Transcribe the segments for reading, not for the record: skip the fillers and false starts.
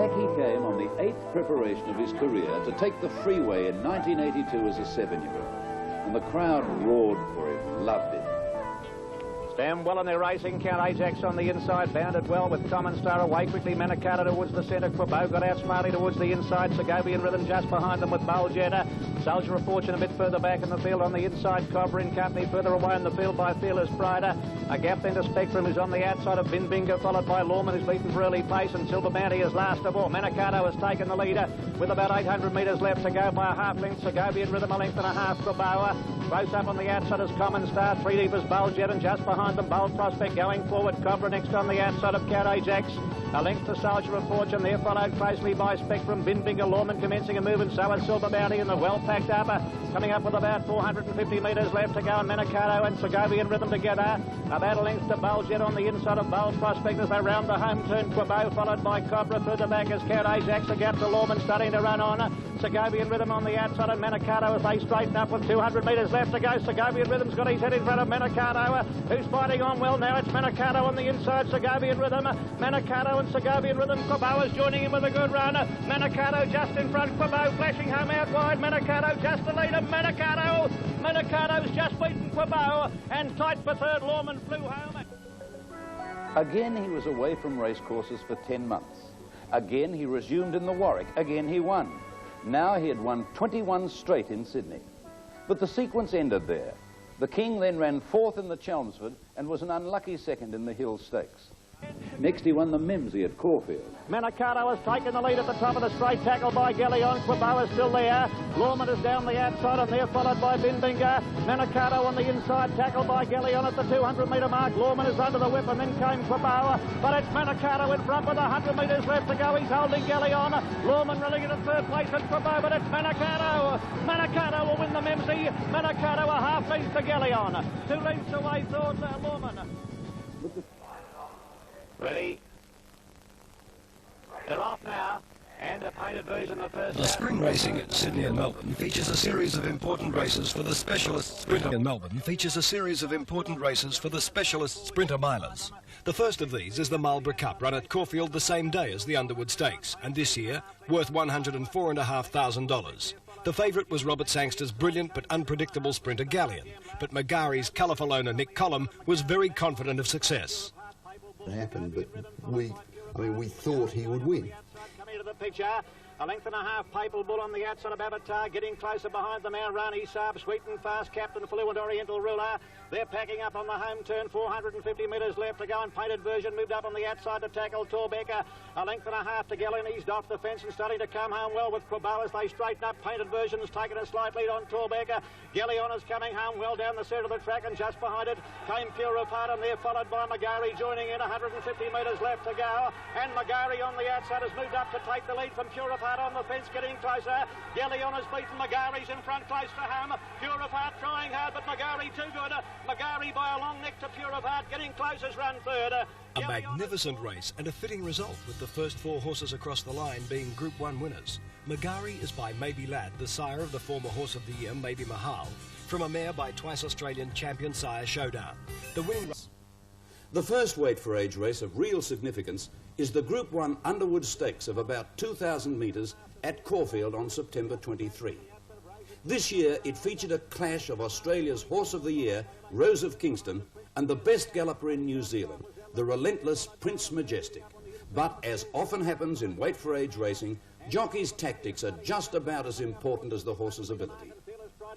back he came on the 8th preparation of his career to take the freeway in 1982 as a 7-year-old. And the crowd roared for him, loved him. Stand well in their racing. Count Ajax on the inside, bounded well with Tom and Star away quickly. Manakata towards the centre. Quabo got out smartly towards the inside. Segovian Rhythm just behind them with Buljetta. Soldier of Fortune a bit further back in the field on the inside. Cobra in company further away in the field by Fearless Pride. A gap then to Spectrum, who's on the outside of Binbinga, followed by Lawman, who's beaten for early pace, and Silver Bounty is last of all. Manakato has taken the leader with about 800 metres left to go by a half length. Segovian Rhythm a length and a half. Quabo close up on the outside is Common Star. 3 deep is Buljetta, and just behind them Bold Prospect going forward. Cobra next on the outside of Count Ajax. A length to Soldier of Fortune, there followed closely by Spectrum. Binbinga, Lawman commencing a move, and so is Silver Bounty in the well packed up. Coming up with about 450 metres left to go, and Manakato and Segovian Rhythm together. About a length to Buljetta on the inside of Bold Prospect as they round the home turn. Quabo followed by Cobra further back as Count Ajax. A gap to Lawman starting to run on. Segovian Rhythm on the outside, and Manakato as they straighten up with 200 metres left to go. Segovian Rhythm's got his head in front of Manakato, who's fighting on well now. It's Manakato on the inside, Segovian Rhythm. Manakato and Segovian Rhythm. Quabo is joining him with a good run. Manakato just in front. Quabo flashing home out wide. Manakato just to lead him. Manakato's just beaten Quabo, and tight for third. Lawman flew home. Again he was away from racecourses for 10 months. Again he resumed in the Warwick. Again he won. Now he had won 21 straight in Sydney. But the sequence ended there. The King then ran 4th in the Chelmsford and was an unlucky 2nd in the Hill Stakes. Next he won the Mimsy at Caulfield. Manakato has taken the lead at the top of the straight, tackled by Galleon. Quabo is still there. Lawman is down the outside, and there followed by Binbinga. Manakato on the inside, tackled by Galleon at the 200-metre mark. Lawman is under the whip, and then came Quabo. But it's Manakato in front with 100 metres left to go. He's holding Galleon. Lawman running it at 3rd place at Quabo, but it's Manakato. Manakato will win the Mimsy. Manakato a half length to Galleon. 2 lengths away, thought Lawman. Ready? They're off now, and a painted version of the first. The spring racing at Sydney and Melbourne features a series of important races for the specialist sprinter. In Melbourne features a series of important races for the specialist sprinter milers. The first of these is the Marlborough Cup, run at Caulfield the same day as the Underwood Stakes, and this year worth $104,500. The favourite was Robert Sangster's brilliant but unpredictable sprinter Galleon, but Magari's colourful owner Nick Collum was very confident of success. Happened, but we thought he would win. Coming to the picture, a length and a half Papal Bull on the outside of Avatar, getting closer behind them now. Rani Saab, Sweet and Fast, Captain Fluent, Oriental Ruler. They're packing up on the home turn, 450 metres left to go, and Painted Version moved up on the outside to tackle Torbecker. A length and a half to Galleon, eased off the fence and starting to come home well with Quabo as they straighten up. Painted Version's taken a slight lead on Torbecker. Galleon is coming home well down the centre of the track, and just behind it came Pure of Heart, and they're followed by Magari joining in. 150 metres left to go, and Magari on the outside has moved up to take the lead from Pure of Heart on the fence, getting closer. Galleon has beaten Magari's in front, close to home. Pure of Heart trying hard, but Magari too good. Magari by a long neck to Pure of Heart, getting close as run third. A magnificent race and a fitting result, with the first 4 horses across the line being Group 1 winners. Magari is by Maybe Lad, the sire of the former Horse of the Year, Maybe Mahal, from a mare by twice Australian champion sire Showdown. The winning... The first weight for age race of real significance is the Group 1 Underwood Stakes of about 2,000 metres at Caulfield on September 23. This year it featured a clash of Australia's Horse of the Year, Rose of Kingston, and the best galloper in New Zealand, the relentless Prince Majestic. But as often happens in weight for age racing, jockeys' tactics are just about as important as the horse's ability.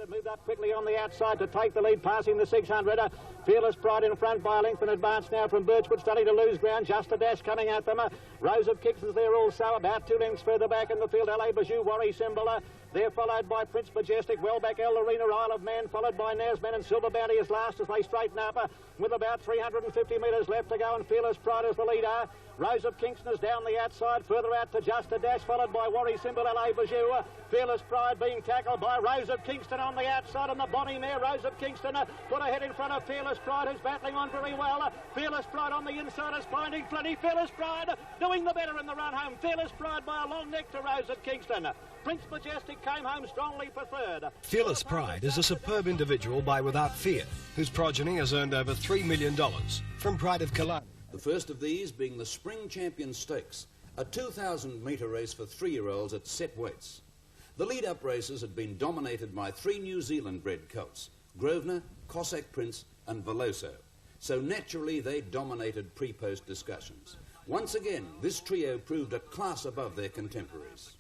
Moved up quickly on the outside to take the lead, passing the 600. Fearless Pride in front by a length in advance now from Birchwood, starting to lose ground. Just a dash coming at them. Rose of Kingston's there also, about 2 lengths further back in the field. LA Bajou, Worry Symbol. They're followed by Prince Majestic, well back El Arena, Isle of Man, followed by Nasman, and Silver Bounty is last as they straighten up with about 350 metres left to go, and Fearless Pride is the leader. Rose of Kingston is down the outside, further out to Just a Dash, followed by Worry Symbol, LA Bajou. Fearless Pride being tackled by Rose of Kingston on the outside, and the Bonnie mare, Rose of Kingston, put her head in front of Fearless Pride, who's battling on very well. Fearless Pride on the inside is finding plenty. Fearless Pride doing the better in the run home. Fearless Pride by a long neck to Rose of Kingston. Prince Majestic came home strongly for third. Fearless Pride is a superb individual by Without Fear, whose progeny has earned over $3 million from Pride of Killarney. The first of these being the Spring Champion Stakes, a 2,000-metre race for 3-year-olds at set weights. The lead-up races had been dominated by 3 New Zealand-bred colts, Grosvenor, Cossack Prince and Veloso. So naturally they dominated pre-post discussions. Once again, this trio proved a class above their contemporaries.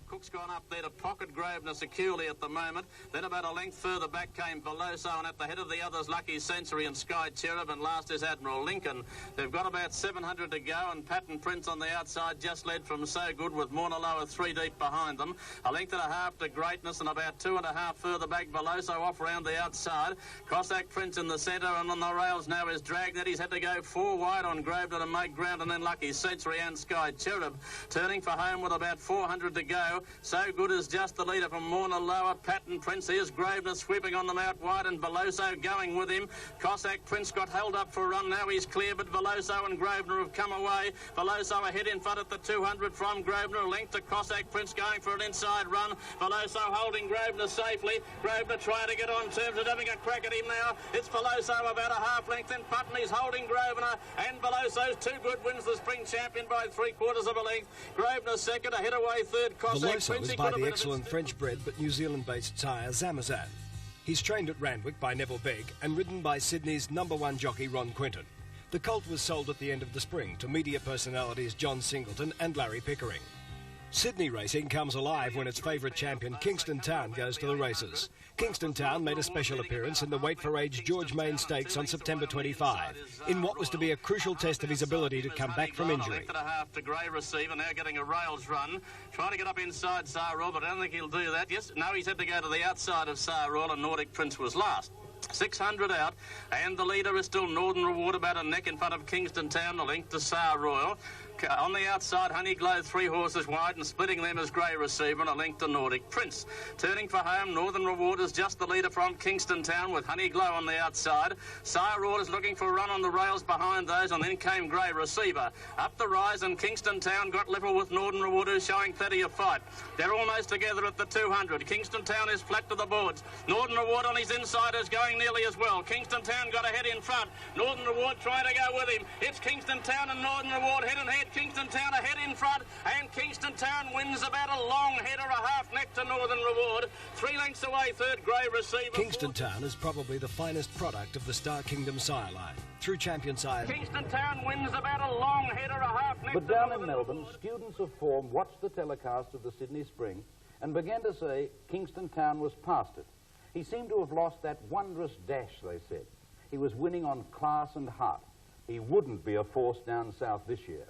Cook's gone up there to pocket Grosvenor securely at the moment. Then about a length further back came Veloso, and at the head of the others, Lucky Sensory and Sky Cherub, and last is Admiral Lincoln. They've got about 700 to go, and Patent Prince on the outside just led from So Good with Mauna Loa 3 deep behind them. A length and a half to Greatness, and about 2.5 further back, Veloso off round the outside. Cossack Prince in the centre, and on the rails now is Dragnet. He's had to go 4 wide on Grosvenor to make ground, and then Lucky Sensory and Sky Cherub turning for home with about 400 to go. So Good is just the leader from Mauna Loa. Patent Prince, here's Grosvenor sweeping on them out wide, and Veloso going with him. Cossack Prince got held up for a run, now he's clear, but Veloso and Grosvenor have come away. Veloso ahead in front at the 200 from Grosvenor, a length to Cossack Prince going for an inside run. Veloso holding Grosvenor safely. Grosvenor trying to get on terms and having a crack at him now. It's Veloso about a half length, and Patten is holding Grosvenor, and Veloso's Too Good wins the spring champion by 3/4 of a length. Grosvenor second, ahead away third, Cossack Prince. By the excellent French-bred but New Zealand-based sire Zamazan. He's trained at Randwick by Neville Begg and ridden by Sydney's #1 jockey Ron Quinton. The colt was sold at the end of the spring to media personalities John Singleton and Larry Pickering. Sydney racing comes alive when its favourite champion Kingston Town goes to the races. Kingston Town made a special appearance in the Weight for Age George Main Stakes on September 25, in what was to be a crucial test of his ability to come back from injury. A half to Grey Receiver, now getting a rails run, trying to get up inside Tsar Royal, but I don't think he'll do that. Yes, no, he's had to go to the outside of Tsar Royal, and Nordic Prince was last. 600 out, and the leader is still Northern Reward, about a neck in front of Kingston Town, the link to Tsar Royal. On the outside, Honeyglow 3 horses wide, and splitting them is Grey Receiver and a link to Nordic Prince. Turning for home, Northern Reward is just the leader from Kingston Town with Honeyglow on the outside. Tsar Royal is looking for a run on the rails behind those, and then came Grey Receiver. Up the rise, and Kingston Town got level with Northern Reward, who's showing plenty of fight. They're almost together at the 200. Kingston Town is flat to the boards. Northern Reward on his inside is going nearly as well. Kingston Town got ahead in front. Northern Reward trying to go with him. It's Kingston Town and Northern Reward head and head. Kingston Town ahead in front, and Kingston Town wins about a long head or a half neck to Northern Reward. 3 lengths away, third Grey Receiver. Kingston Town is probably the finest product of the Star Kingdom sire line. Through champion sire. Kingston Town wins about a long head or a half neck. But down in Melbourne, students of form watched the telecast of the Sydney Spring and began to say Kingston Town was past it. He seemed to have lost that wondrous dash, they said. He was winning on class and heart. He wouldn't be a force down south this year.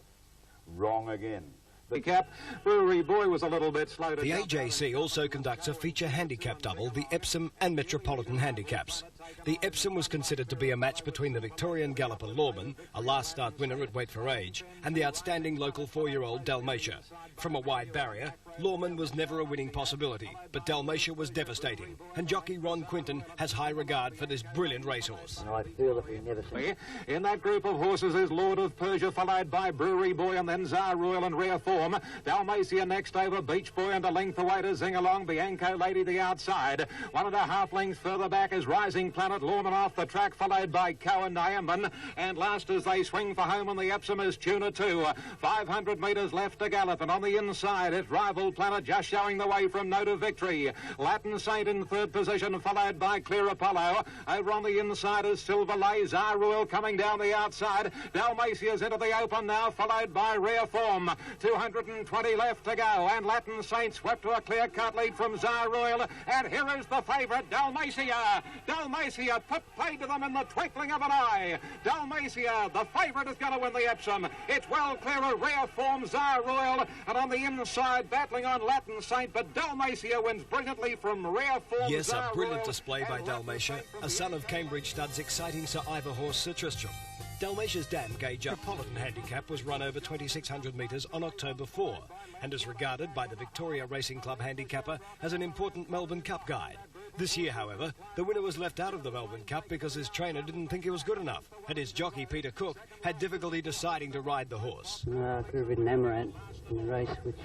Wrong again. The cap, Brewery Boy was a little bit slow to... The AJC also conducts a feature handicap double, the Epsom and Metropolitan handicaps. The Epsom was considered to be a match between the Victorian galloper Lawman, a last start winner at Weight for Age, and the outstanding local 4-year-old Dalmatia. From a wide barrier, Lawman was never a winning possibility, but Dalmatia was devastating, and jockey Ron Quinton has high regard for this brilliant racehorse. I feel that we never see. In that group of horses is Lord of Persia, followed by Brewery Boy, and then Tsar Royal and Rare Form. Dalmatia next over Beach Boy, and a length away to Zingalong. Bianco Lady the outside. 1.5 lengths further back is Rising Planet. Lawman off the track, followed by Cohen Niamban. And last as they swing for home on the Epsom is Tuna 2. 500 metres left to gallop, and on the inside it's Rival Planet just showing the way from Note of Victory. Latin Saint in third position, followed by Clear Apollo. Over on the inside is Silver Lay. Tsar Royal coming down the outside. Dalmatia's into the open now, followed by Rare Form. 220 left to go, and Latin Saint swept to a clear-cut lead from Tsar Royal. And here is the favourite, Dalmatia. Dalmatia put paid to them in the twinkling of an eye. Dalmatia, the favourite, is going to win the Epsom. It's well clear of Rare Form, Tsar Royal, and on the inside battling on Latin Saint, but Dalmatia wins brilliantly from Rare Form. Yes, Tsar a brilliant Royal, display by Dalmatia, a son of Cambridge Stud's exciting Sir Ivor horse Sir Tristram. Dalmatia's dam gauge Metropolitan handicap was run over 2,600 metres on October 4 and is regarded by the Victoria Racing Club handicapper as an important Melbourne Cup guide. This year, however, the winner was left out of the Melbourne Cup because his trainer didn't think he was good enough, and his jockey, Peter Cook, had difficulty deciding to ride the horse. I could have ridden Amaranth in the race, which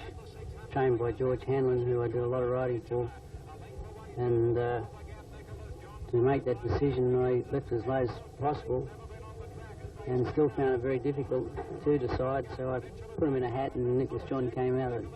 trained by George Hanlon, who I do a lot of riding for. And to make that decision, I left as low as possible. and still found it very difficult to decide, so I put him in a hat and Nicholas John came out of it.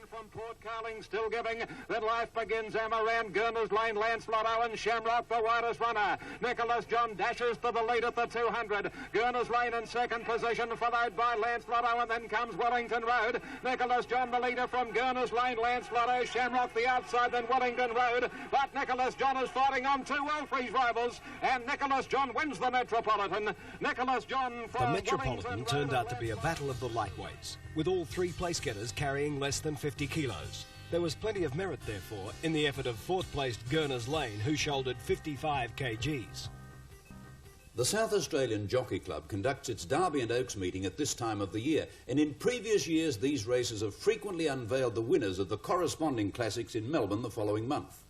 From Port Carling still giving, then life begins. Amaran, Gurner's Lane, Lancelot Owen, Shamrock the widest runner. Nicholas John dashes to the lead at the 200. Gurner's Lane in second position, followed by Lancelot Owen, then comes Wellington Road. Nicholas John the leader from Gurner's Lane, Lancelot Owen, Shamrock the outside, then Wellington Road. But Nicholas John is fighting on two Welfries rivals, and Nicholas John wins the Metropolitan. Nicholas John from The Metropolitan turned out to be a battle of the lightweights, with all three place-getters carrying less than 50 kilos. There was plenty of merit, therefore, in the effort of fourth-placed Gurner's Lane, who shouldered 55 kgs. The South Australian Jockey Club conducts its Derby and Oaks meeting at this time of the year, and in previous years these races have frequently unveiled the winners of the corresponding classics in Melbourne the following month.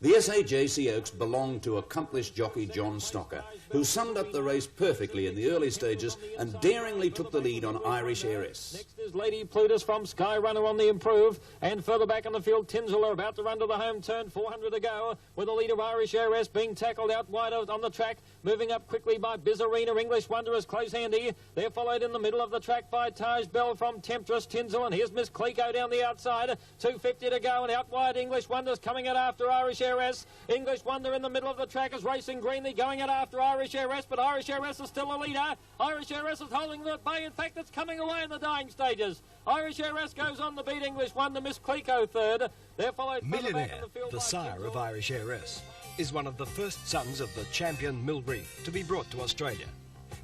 The SAJC Oaks belonged to accomplished jockey John Stocker, who summed up the race perfectly in the early stages and daringly took the lead on Irish Heiress. Next is Lady Plutus from Sky Runner on the improve, and further back in the field, Tinsel are about to run to the home turn, 400 to go, with the leader Irish Heiress being tackled out wide on the track, moving up quickly by Bizarina. English Wonder is close handy. They're followed in the middle of the track by Taj Bell from Temptress, Tinsel, and here's Miss Clico down the outside, 250 to go, and out wide English Wonder's coming out after Irish Heiress. English Wonder in the middle of the track is racing greenly, going out after Irish Heiress, but Irish Heiress is still a leader. Irish Heiress is holding the bay. In fact, it's coming away in the dying stages. Irish Heiress goes on to beat English Wonder, Miss Clico third. They're followed Millionaire, the sire of Irish Heiress, is one of the first sons of the champion Milreath to be brought to Australia.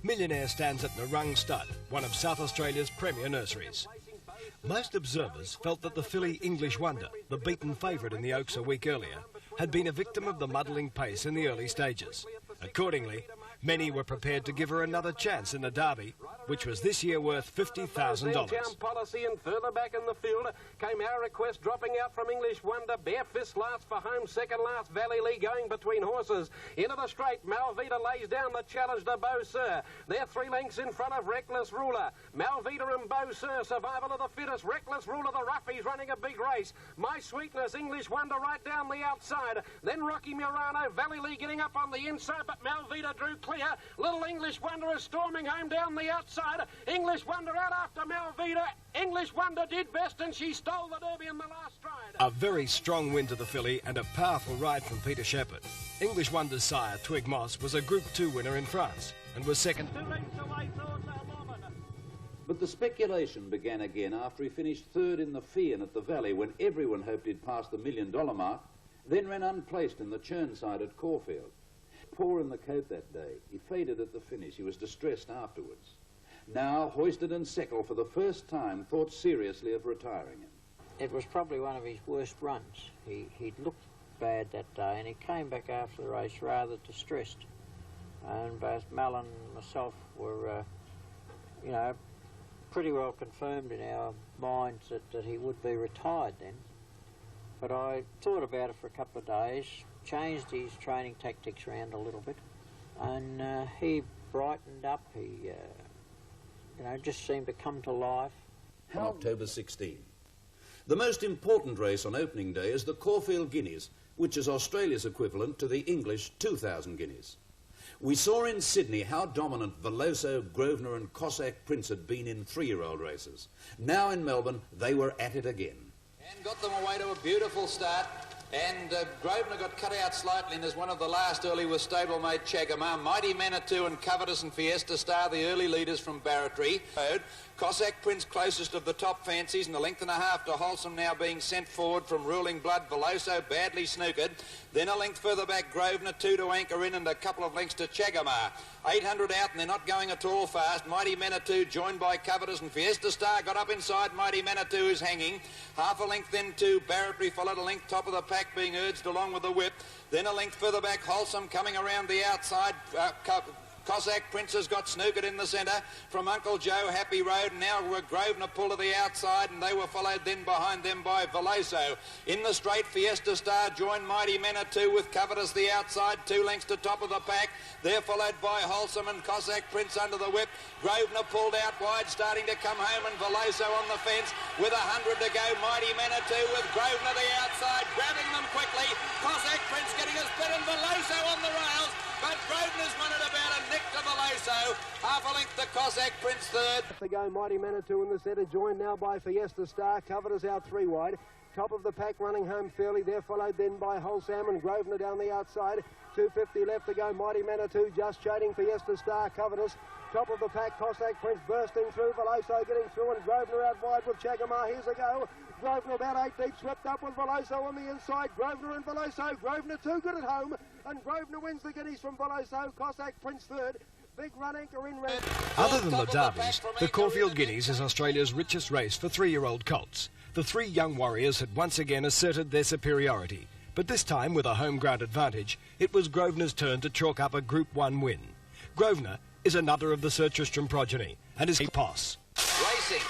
Millionaire stands at Narung Stud, one of South Australia's premier nurseries. Most observers felt that the filly English Wonder, the beaten favourite in the Oaks a week earlier, had been a victim of the muddling pace in the early stages. Accordingly, many were prepared to give her another chance in the Derby, which was this year worth $50,000. Policy, and further back in the field came Our Request, dropping out from English Wonder. Bare Fist last for home, second last Valley Lee going between horses. Into the straight, Malvita lays down the challenge to Beau Sir. They're 3 lengths in front of Reckless Ruler. Malvita and Beau Sir, survival of the fittest. Reckless Ruler, the roughies, running a big race. My Sweetness, English Wonder right down the outside. Then Rocky Murano, Valley Lee getting up on the inside, but Malvita drew clear. Little English Wonder is storming home down the outside. English Wonder out after Malvita. English Wonder did best, and she stole the Derby in the last stride. A very strong win to the filly and a powerful ride from Peter Shepherd. English Wonder's sire, Twig Moss, was a Group 2 winner in France and was second. 2 lengths away towards Norman. But the speculation began again after he finished third in the Fian at the Valley, when everyone hoped he'd pass the $1 million mark, then ran unplaced in the Churnside at Caulfield. Poor in the coat that day. He faded at the finish. He was distressed afterwards. Now, hoisted and Seckle for the first time thought seriously of retiring him. It was probably one of his worst runs. He'd looked bad that day, and he came back after the race rather distressed. And both Mal and myself were, you know, pretty well confirmed in our minds that he would be retired then. But I thought about it for a couple of days, changed his training tactics around a little bit, and he brightened up. He, you know, just seemed to come to life. On October 16. The most important race on opening day is the Caulfield Guineas, which is Australia's equivalent to the English 2,000 guineas. We saw in Sydney how dominant Veloso, Grosvenor and Cossack Prince had been in 3-year-old races. Now in Melbourne, they were at it again. And got them away to a beautiful start. And Grosvenor got cut out slightly, and as one of the last early was stablemate Chagamar. Mighty Manitou and Covetous and Fiesta Star, the early leaders from Barratry. Cossack Prince closest of the top fancies, and a length and a half to Wholesome now being sent forward from Ruling Blood. Veloso badly snookered. Then a length further back Grosvenor, 2 to anchor in, and a couple of lengths to Chagamar. 800 out, and they're not going at all fast. Mighty Manitou joined by Covetous and Fiesta Star got up inside. Mighty Manitou is hanging. Half a length then to Barratry, followed a length top of the pack being urged along with the whip. Then a length further back Wholesome coming around the outside. Cossack Prince has got snookered in the centre from Uncle Joe, Happy Road. Now Grosvenor pull to the outside, and they were followed then behind them by Veloso. In the straight, Fiesta Star joined Mighty Manitou with Covetous the outside, 2 lengths to top of the pack. They're followed by Wholesome and Cossack Prince under the whip. Grosvenor pulled out wide, starting to come home, and Veloso on the fence with 100 to go. Mighty Manitou with Grosvenor the outside, grabbing them quickly. Cossack Prince getting his bit, and Veloso on the rails. but Grosvenor's won it about a nick to Veloso. Half a length to Cossack Prince third. To go, Mighty Manitou in the centre, joined now by Fiesta Star. Covered us out 3 wide. Top of the pack running home fairly there, followed then by Wholesome and Grosvenor down the outside. 250 left to go, Mighty Manitou just chaining Fiesta Star, Covetous. Top of the pack, Cossack Prince bursting through, Veloso getting through, and Grosvenor out wide with Chagamar. Here's a go. Grosvenor about 8 deep, swept up with Veloso on the inside. Grosvenor and Veloso. Grosvenor too good at home, and Grosvenor wins the Guineas from Veloso. Cossack Prince third. Big run anchor in red. Other than the Derbies, the Caulfield Guineas is Australia's richest race for 3-year-old colts. The 3 young warriors had once again asserted their superiority, but this time with a home ground advantage, it was Grosvenor's turn to chalk up a Group 1 win. Grosvenor is another of the Sir Tristram progeny and is a pass. Racing.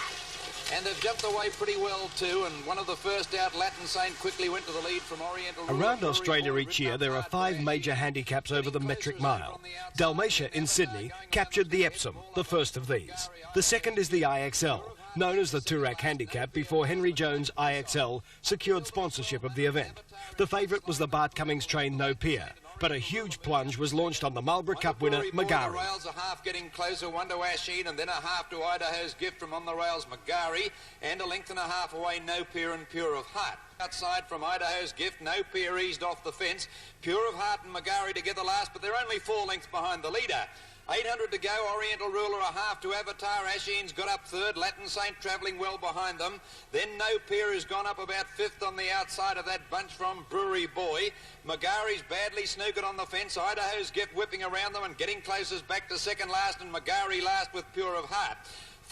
And they've jumped away pretty well too, and one of the first out, Latin Saint, quickly went to the lead from Oriental. Around Australia each year there are 5 major handicaps over the metric mile. Dalmatia in Sydney captured the Epsom, the first of these. The second is the IXL, known as the Toorak Handicap, before Henry Jones IXL secured sponsorship of the event. The favourite was the Bart Cummings trained No Peer, but a huge plunge was launched on the Marlborough Cup winner, Magari. Rails a half getting closer, one to Asheen, and then a half to Idaho's Gift from on the rails, Magari, and a length and a half away, No Peer and Pure of Heart. Outside from Idaho's Gift, No Peer eased off the fence. Pure of Heart and Magari together last, but they're only 4 lengths behind the leader. 800 to go, Oriental Ruler a half to Avatar. Asheen's got up third, Latin Saint travelling well behind them. Then No Peer has gone up about 5th on the outside of that bunch from Brewery Boy. Magari's badly snookered on the fence. Idaho's Gift whipping around them and getting closest back to second last, and Magari last with Pure of Heart.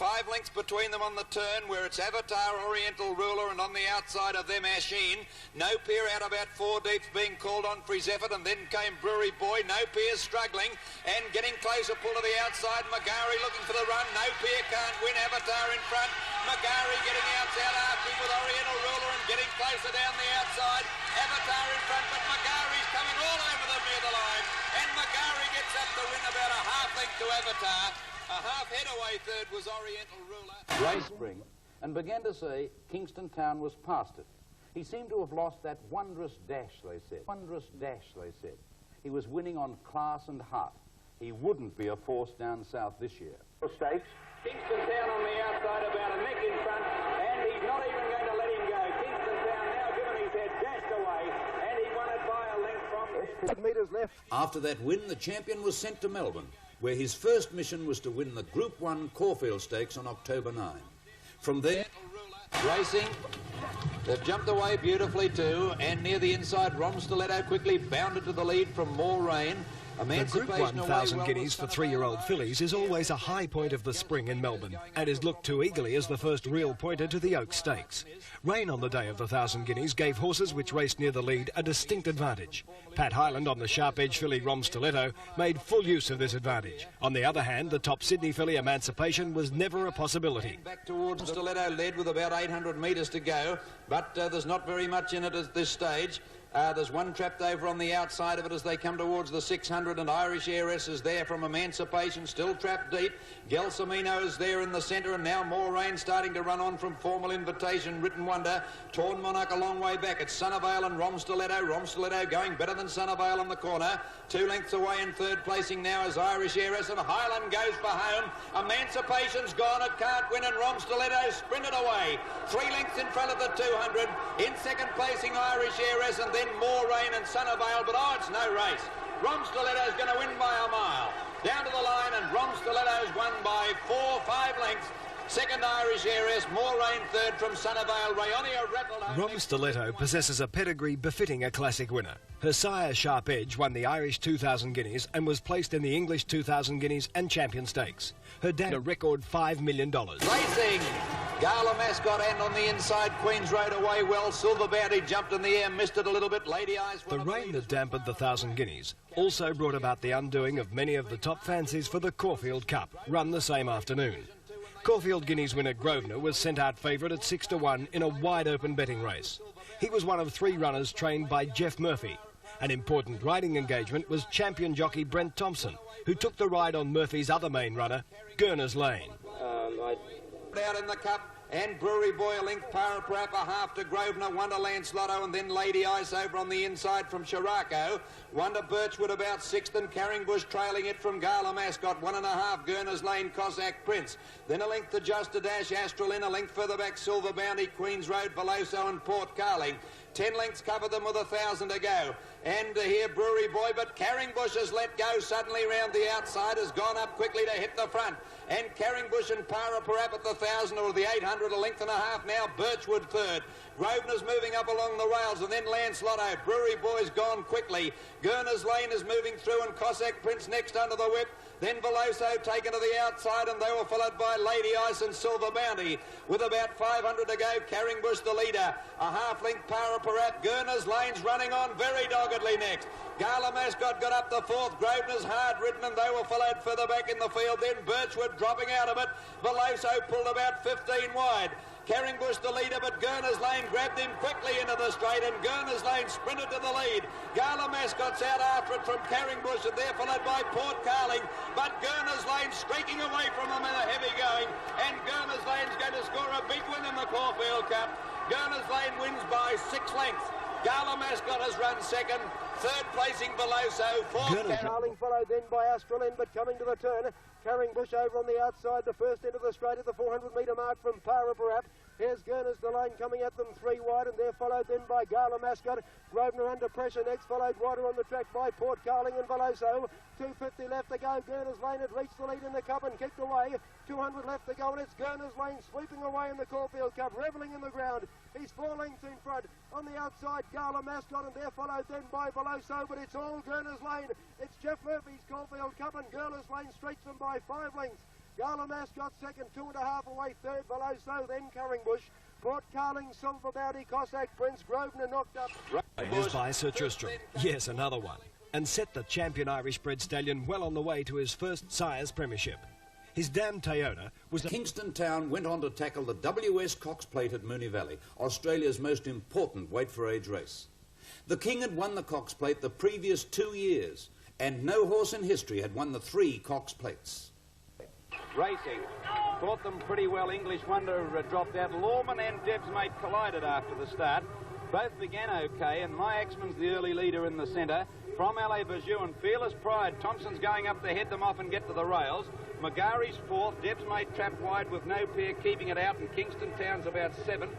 5 lengths between them on the turn, where it's Avatar, Oriental Ruler, and on the outside of them, Asheen. No Peer out about 4 deeps being called on for his effort, and then came Brewery Boy. No Peer struggling and getting closer, pull to the outside. Magari looking for the run. No Peer can't win. Avatar in front. Magari getting out after him with Oriental Ruler and getting closer down the outside. Avatar in front, but Magari's coming all over them near the line, and Magari gets up to win about a half length to Avatar. A half head away third was Oriental Ruler. Ray Spring, and began to say Kingston Town was past it. He seemed to have lost that wondrous dash, they said. Wondrous dash, they said. He was winning on class and heart. He wouldn't be a force down south this year. Stakes. Kingston Town on the outside, about a neck in front, and he's not even going to let him go. Kingston Town now given his head, dashed away, and he won it by a length from 8 metres left. After that win, the champion was sent to Melbourne, where his first mission was to win the Group 1 Caulfield Stakes on October 9. From there, racing. They've jumped away beautifully too, and near the inside, Rom Stiletto quickly bounded to the lead from More Rain. The Group 1000 Guineas for 3-year-old fillies is always a high point of the spring in Melbourne and is looked to eagerly as the first real pointer to the Oaks Stakes. Rain on the day of the 1000 Guineas gave horses which raced near the lead a distinct advantage. Pat Highland on the sharp-edged filly Rom Stiletto made full use of this advantage. On the other hand, the top Sydney filly Emancipation was never a possibility. Back towards Stiletto led with about 800 metres to go, but there's not very much in it at this stage. There's one trapped over on the outside of it as they come towards the 600, and Irish Heiress is there from Emancipation, still trapped deep. Gelsomino is there in the centre, and now More Rain starting to run on from Formal Invitation, Written Wonder. Torn Monarch a long way back. It's Sunnyvale and Rom Stiletto. Rom Stiletto going better than Sunnyvale on the corner. 2 lengths away in third placing now is Irish Heiress, and Highland goes for home. Emancipation's gone, it can't win, and Rom Stiletto sprinted away. 3 lengths in front of the 200. In second placing Irish Heiress, and then More Rain and Sunnyvale, but it's no race. Rom Stiletto's going to win by a mile. Down to the line, and Rom Stiletto's won by 4-5 lengths. Second Irish Heiress, More Rain third from Sunnyvale. Rayonia rattled. Rom Stiletto possesses a pedigree befitting a classic winner. Her sire, Sharp Edge, won the Irish 2000 Guineas and was placed in the English 2000 Guineas and Champion Stakes. Her dad a record $5 million. Racing! Gala Mascot, and on the inside, Queen's Road away well. Silver Bounty jumped in the air, missed it a little bit. Lady Eyes. The rain that dampened the 1000 Guineas also brought about the undoing of many of the top fancies for the Caulfield Cup, run the same afternoon. Caulfield Guineas winner Grosvenor was sent out favourite at 6-1 in a wide-open betting race. He was one of 3 runners trained by Jeff Murphy. An important riding engagement was champion jockey Brent Thompson, who took the ride on Murphy's other main runner, Gurner's Lane. Out in the cup, And Brewery Boy a length, Paraparap a half to Grosvenor, Wonderland Slotto, and then Lady Ice over on the inside from Chiraco. Wonder Birchwood about sixth, and Carringbush trailing it from Gala Mascot, 1.5, Gurners Lane, Cossack Prince. Then a length to Just a Dash, Astral in, a length further back, Silver Bounty, Queen's Road, Veloso and Port Carling. 10 lengths cover them with 1,000 to go. And here Brewery Boy, but Carringbush has let go suddenly round the outside, has gone up quickly to hit the front. And Carringbush and Paraparap at the 1,000 or the 800, a length and a half now. Birchwood third. Grosvenor's moving up along the rails, and then Lancelotto. Brewery Boy's gone quickly. Gurners Lane is moving through, and Cossack Prince next under the whip. Then Veloso taken to the outside, and they were followed by Lady Ice and Silver Bounty. With about 500 to go, Carringbush the leader. A half-length Paraparap. Gurners Lane's running on very doggedly next. Gala Mascot got up the fourth. Grosvenor's hard-ridden, and they were followed further back in the field. Then Birchwood dropping out of it. Veloso pulled about 15 wide. Carringbush the leader, but Gurners Lane grabbed him quickly into the straight, and Gurners Lane sprinted to the lead. Gala Mascot's out after it from Carringbush, and they're followed by Port Carling, but Gurners Lane streaking away from them in a heavy going, and Gurners Lane's going to score a big win in the Caulfield Cup. Gurners Lane wins by 6 lengths. Gala Mascot has run second. Third placing Veloso. Fourth Carling followed then by Astralin, but coming to the turn. Carringbush over on the outside, the first into the straight at the 400-metre mark from Paraparap. Here's Gurners the Lane coming at them 3 wide, and they're followed then by Gala Mascot. Grosvenor under pressure next, followed wider on the track by Port Carling and Veloso. 250 left to go. Gurners Lane had reached the lead in the Cup and kicked away. 200 left to go, and it's Gurners Lane sweeping away in the Caulfield Cup, revelling in the ground. He's 4 lengths in front. On the outside, Gala Mascot, and they're followed then by Veloso, but it's all Gurners Lane. It's Jeff Murphy's Caulfield Cup, and Gurners Lane streaks them by 5 lengths. Gala Mascot second, 2.5 away third. Veloso, then Carringbush. Port Carling, Silver Bounty, Cossack Prince, Grosvenor knocked up. It is by Sir Tristram. Yes, another one. And set the champion Irish-bred stallion well on the way to his first Sires Premiership. His dam Toyota was... Kingston Town went on to tackle the WS Cox Plate at Moonee Valley, Australia's most important weight-for-age race. The King had won the Cox Plate the previous 2 years, and no horse in history had won the 3 Cox Plates. Racing. Caught them pretty well. English Wonder dropped out. Lawman and Deb's Mate collided after the start. Both began okay, and My Axman's the early leader in the centre. From LA Bijou and Fearless Pride, Thompson's going up to head them off and get to the rails. McGarry's fourth. Deb's Mate trapped wide with No Peer keeping it out, and Kingston Town's about 7th.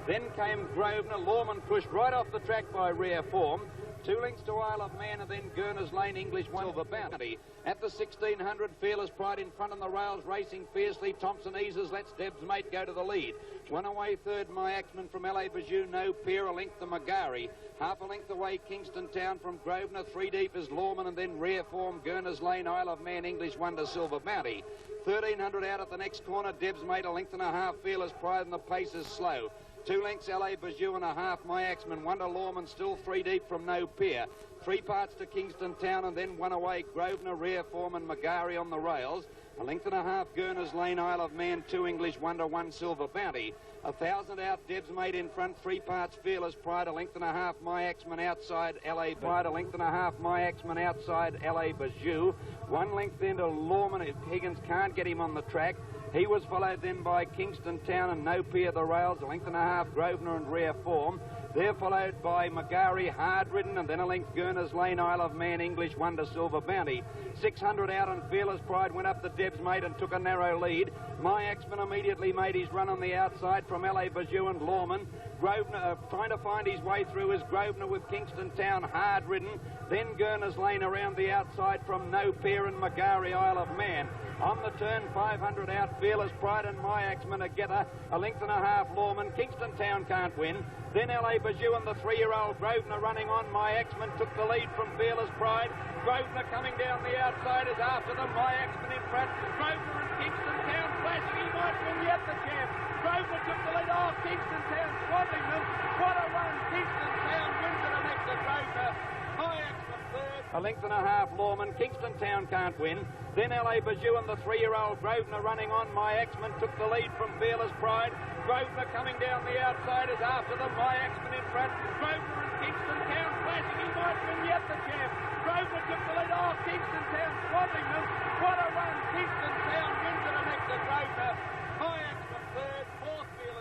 Then came Grosvenor. Lawman pushed right off the track by Rare Form. 2 lengths to Isle of Man, and then Gurners Lane, English Silver Bounty. At the 1600, Fearless Pride in front on the rails, racing fiercely. Thompson eases, lets Deb's Mate go to the lead. 1 away third, My Axman from LA Bijou, No Peer, a length to McGarry. Half a length away, Kingston Town from Grosvenor. 3 deep is Lawman, and then Rare Form, Gurners Lane, Isle of Man, English Wonder, Silver Bounty. 1300 out at the next corner, Deb's Mate, a length and a half, Fearless Pride, and the pace is slow. 2 lengths, LA Bijou and a half, My Axman. Wonder Lawman still 3 deep from No Peer. 3 parts to Kingston Town, and then 1 away, Grosvenor, Rare Form and McGarry on the rails. A length and a half, Gurners Lane, Isle of Man, 2 English Wonder, 1 Silver Bounty. 1,000 out, Deb's Mate in front, 3 parts, Fearless Pride, a length and a half, My Axman outside, LA Pride, a length and a half, My Axman outside, LA Bijou. 1 length then to Lawman, if Higgins can't get him on the track. He was followed then by Kingston Town and No Peer the rails, a length and a half, Grosvenor and Rare Form. They're followed by McGarry, hard-ridden, and then a length Gurners Lane, Isle of Man, English Wonder, Silver Bounty. 600 out, and Fearless Pride went up to Deb's Mate and took a narrow lead. My Axman immediately made his run on the outside from LA Bijou and Lawman. Grosvenor trying to find his way through is Grosvenor with Kingston Town, hard-ridden. Then Gurners Lane around the outside from No Peer and McGarry, Isle of Man. On the turn, 500 out, Fearless Pride and My Axman together. A length and a half, Lawman. Kingston Town can't win. Then LA Bijou and the 3-year-old Grosvenor running on. My Axman took the lead from Fearless Pride. Grosvenor coming down the outside is after them. My Axman in front. Grosvenor and Kingston Town flashing. He might win yet, the champ. Grosvenor took the lead. Oh, Kingston Town swamping them. What a run. Kingston Town wins it and next to Grosvenor. My Axman third. A length and a half, Lawman. Kingston Town can't win. Then LA Bijou and the 3-year-old Grosvenor running on. My Axman took the lead from Fearless Pride. Grosvenor coming down the outside is after them. My Axman in front. Grosvenor and Kingston Town flashing. He might win yet, the champ. Grosvenor took the lead. Oh, Kingston Town swamping them. What a run. Kingston Town wins it and next to Grosvenor. My Axman third, fourth Fearless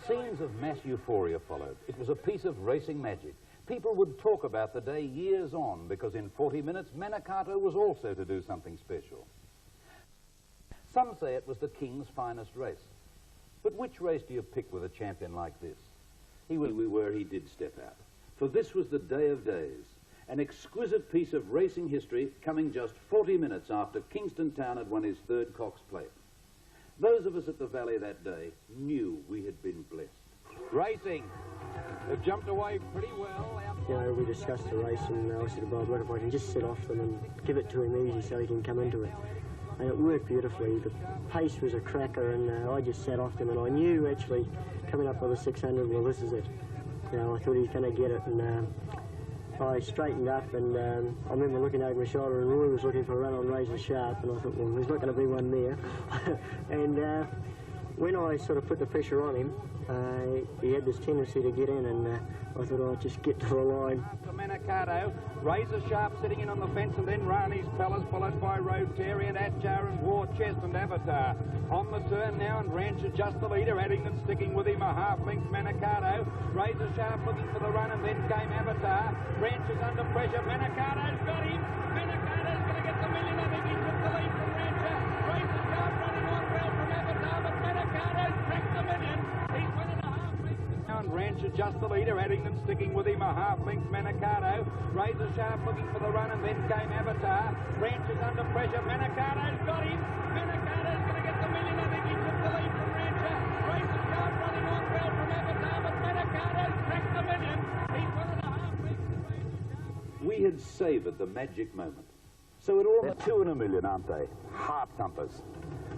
Scenes of mass euphoria followed. It was a piece of racing magic. People would talk about the day years on because in 40 minutes, Manikato was also to do something special. Some say it was the King's finest race. But which race do you pick with a champion like this? He was where he did step out. For this was the day of days. An exquisite piece of racing history coming just 40 minutes after Kingston Town had won his third Cox Plate. Those of us at the Valley that day knew we had been blessed. Racing. They've jumped away pretty well. You know, we discussed the race and I said to Bob, what if I can just sit off them and give it to him easy so he can come into it. And it worked beautifully. The pace was a cracker and I just sat off them and I knew actually coming up by the 600, well, this is it. You know, I thought he's going to get it and I straightened up and I remember looking over my shoulder and Roy was looking for a run on Razor Sharp and I thought, well, there's not going to be one there. And when I sort of put the pressure on him, he had this tendency to get in and I thought I'd just get to the line. Manikato, Razor Sharp sitting in on the fence and then Rani's Palace followed by Road Terry and Atjar and War Chest and Avatar. On the turn now and Rancher just the leader, Addington sticking with him a half-length Manikato. Razor Sharp looking for the run and then came Avatar. Rancher's under pressure, Manikato's got him. Manikato's going to get the million, I think he took the lead from Rancher. Razor Sharp running on well from Avatar, but Manikato's cracked the million. He's winning a half-length. And Rancher just the leader, Addington sticking with him a half-length Manikato. Razor Sharp looking for the run and then came Avatar. Rancher's under pressure, Manikato's got him. Manikato's going to get the million, I think he took the lead from Rancher. Razor Sharp running on well from Avatar, but Manikato's cracked the million. He's winning a half-length. We had savoured the magic moment. So it all... They're 2 in a million, aren't they? Heart thumpers.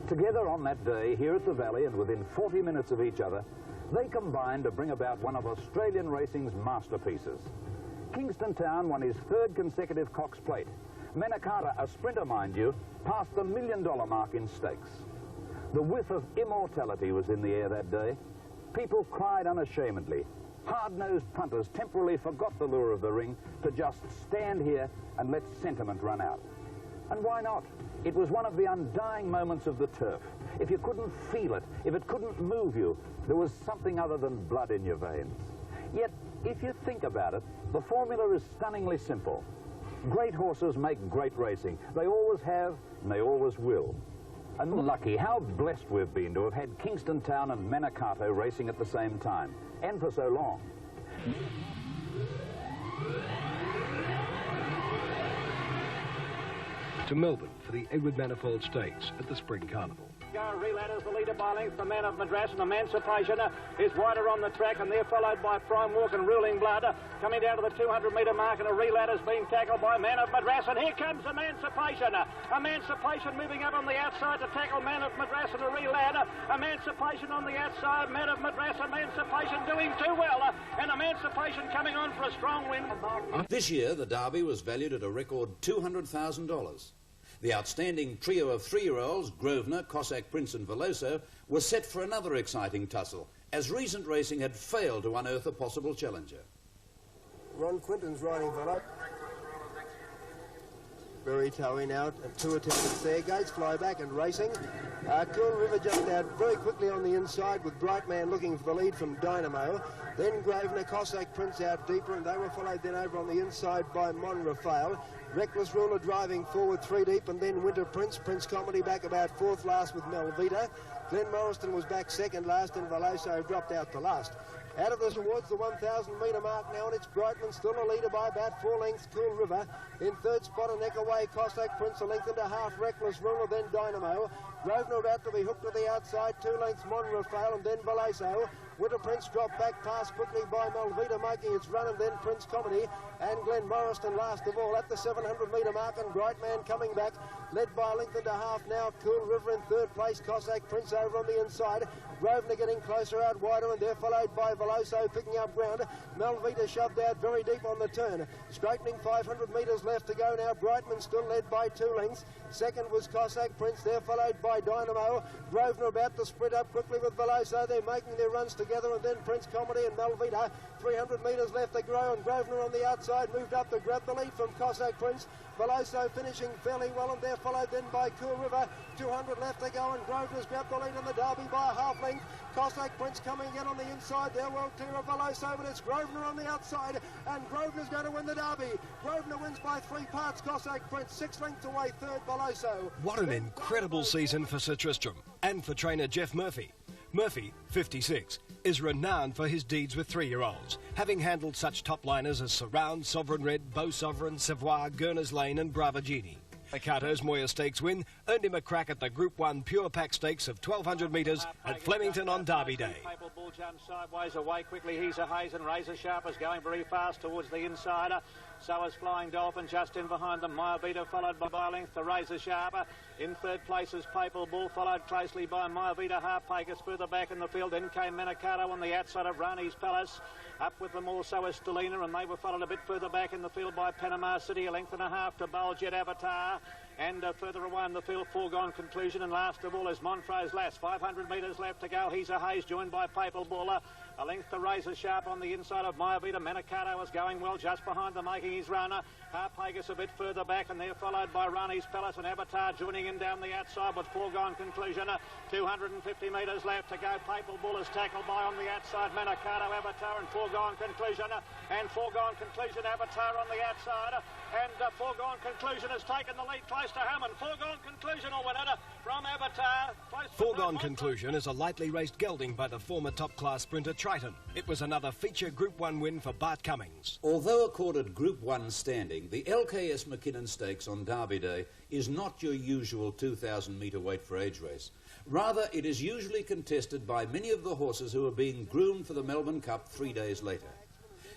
Together on that day, here at the Valley and within 40 minutes of each other, they combined to bring about one of Australian racing's masterpieces. Kingston Town won his third consecutive Cox Plate. Manikato, a sprinter mind you, passed the $1 million mark in stakes. The whiff of immortality was in the air that day. People cried unashamedly. Hard-nosed punters temporarily forgot the lure of the ring to just stand here and let sentiment run out. And why not? It was one of the undying moments of the turf. If you couldn't feel it, if it couldn't move you, there was something other than blood in your veins. Yet, if you think about it, the formula is stunningly simple. Great horses make great racing. They always have, and they always will. And lucky, how blessed we've been to have had Kingston Town and Manikato racing at the same time, and for so long. To Melbourne for the Edward Manifold Stakes at the Spring Carnival. Reladders the leader by length. The Man of Madras and Emancipation is wider on the track, and they're followed by Prime Walk and Ruling Blood. Coming down to the 200-metre mark, and a Reladders being tackled by Man of Madras, and here comes Emancipation. Emancipation moving up on the outside to tackle Man of Madras and a Reladder. Emancipation on the outside, Man of Madras, Emancipation doing too well, and Emancipation coming on for a strong win. This year, the Derby was valued at a record $200,000. The outstanding trio of 3-year-olds, Grosvenor, Cossack Prince and Veloso, were set for another exciting tussle, as recent racing had failed to unearth a possible challenger. Ron Quinton's riding Veloso. Berry towing out and 2 attempts there. Gates fly back and racing. Cool River jumped out very quickly on the inside with Brightman looking for the lead from Dynamo. Then Grosvenor, Cossack Prince out deeper, and they were followed then over on the inside by Mon Rafael. Reckless Ruler driving forward 3 deep, and then Winter Prince. Prince Comedy back about 4th last with Melvita. Glenn Morriston was back 2nd last, and Veloso dropped out to last. Out of this towards the 1,000-metre mark now, and it's Brightman still a leader by about 4 lengths, Cool River. In 3rd spot, a neck away, Cossack Prince, a length and a half, Reckless Ruler, then Dynamo. Grosvenor about to be hooked to the outside, 2 lengths, Mon Rafael, and then Veloso. Winter Prince dropped back, passed quickly by Melvita, making its run, and then Prince Comedy, and Glenn Morriston last of all at the 700-metre mark, and Brightman coming back, led by a length and a half now, Cool River in 3rd place, Cossack Prince over on the inside. Grosvenor getting closer out wider, and they're followed by Veloso picking up ground. Melvita shoved out very deep on the turn. Straightening 500 metres left to go now. Brightman still led by 2 lengths. 2nd was Cossack Prince. They're followed by Dynamo. Grosvenor about to sprint up quickly with Veloso. They're making their runs together, and then Prince Comedy and Melvita. 300 metres left to grow, and Grosvenor on the outside moved up to grab the lead from Cossack Prince. Veloso finishing fairly well, and they're followed then by Cool River. 200 left to go, and Grosvenor's grabbed the lead in the Derby by a half length. Cossack Prince coming again on the inside. They're well clear of Veloso, but it's Grosvenor on the outside, and Grosvenor's going to win the Derby. Grosvenor wins by 3 parts. Cossack Prince 6 lengths away, third Veloso. What an incredible season for Sir Tristram and for trainer Jeff Murphy. Murphy, 56, is renowned for his deeds with 3-year-olds, having handled such top-liners as Surround, Sovereign Red, Beau Sovereign, Savoie, Gurners Lane and Brava Genie. Mikato's Moya Stakes win earned him a crack at the Group 1 Pure Pack Stakes of 1,200 metres at Flemington on Derby Day. Papal Bull jumps sideways away quickly. He's a Hayes, and Razor Sharp is going very fast towards the insider. So is Flying Dolphin just in behind them. Mile Beater followed by a length to Razor Sharper. In third place is Papal Bull, followed closely by Mile Beater. Harpagis further back in the field. Then came Manicato on the outside of Rani's Palace. Up with them also is Stelina, and they were followed a bit further back in the field by Panama City. A length and a half to Buljet Avatar. And further away in the field, Foregone Conclusion. And last of all is Montrose Lass. 500 metres left to go. He's a Hayes, joined by Papal Buller. A length to Razor Sharp on the inside of Maya Vita. Manicato is going well just behind them, making his runner. Harpagis a bit further back, and they're followed by Rani's Palace and Avatar joining in down the outside with Foregone Conclusion. 250 metres left to go. Papal Bull is tackled by on the outside Manicato, Avatar and Foregone Conclusion. And Foregone Conclusion, Avatar on the outside. And Foregone Conclusion has taken the lead close to Hammond. Foregone Conclusion will win it from Avatar. Foregone Conclusion is a lightly raced gelding by the former top-class sprinter Triton. It was another feature Group 1 win for Bart Cummings. Although accorded Group 1 standing, the LKS McKinnon Stakes on Derby Day is not your usual 2,000 metre weight for age race. Rather, it is usually contested by many of the horses who are being groomed for the Melbourne Cup 3 days later.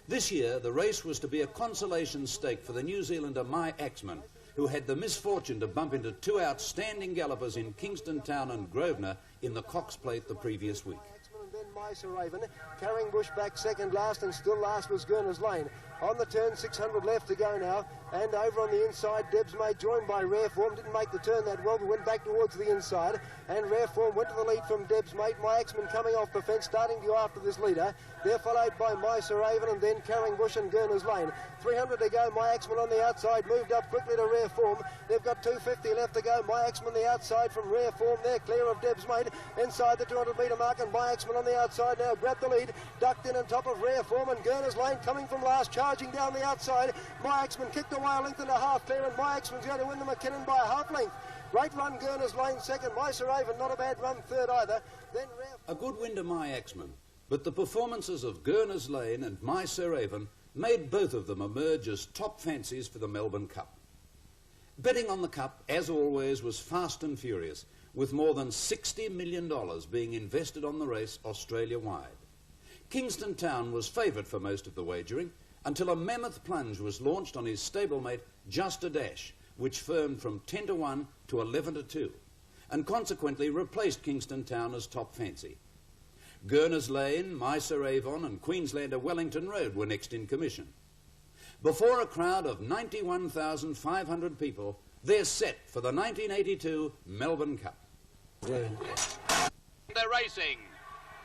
This year, the race was to be a consolation stake for the New Zealander My Axman, who had the misfortune to bump into 2 outstanding gallopers in Kingston Town and Grosvenor in the Cox Plate the previous week. Then Miser Raven, carrying Bush back second last, and still last was Gurners Lane. On the turn, 600 left to go now, and over on the inside, Deb's Mate, joined by Rare Form, didn't make the turn that well, but went back towards the inside, and Rare Form went to the lead from Deb's Mate. My Axman coming off the fence, starting to go after this leader. They're followed by Miser Raven, and then Carrying Bush and Gurners Lane. 300 to go, My Axman on the outside, moved up quickly to Rare Form. They've got 250 left to go. My Axman the outside from Rare Form, they're clear of Deb's Mate, inside the 200 metre mark, and My Axman on the outside now grabbed the lead, ducked in on top of Rare Form, and Gurners Lane coming from last, charging down the outside. My Axman kicked away a length and a half clear, and My Axman's going to win the McKinnon by a half length. Great run, Gurners Lane second, Miser Raven not a bad run third either. Then a good win to My Axman, but the performances of Gurners Lane and Miser Raven made both of them emerge as top fancies for the Melbourne Cup. Betting on the Cup, as always, was fast and furious, with more than $60 million being invested on the race Australia-wide. Kingston Town was favoured for most of the wagering, until a mammoth plunge was launched on his stablemate Just a Dash, which firmed from 10-1 to 11-2, and consequently replaced Kingston Town as top fancy. Gurners Lane, Miser Avon and Queenslander Wellington Road were next in commission. Before a crowd of 91,500 people, they're set for the 1982 Melbourne Cup. They're racing.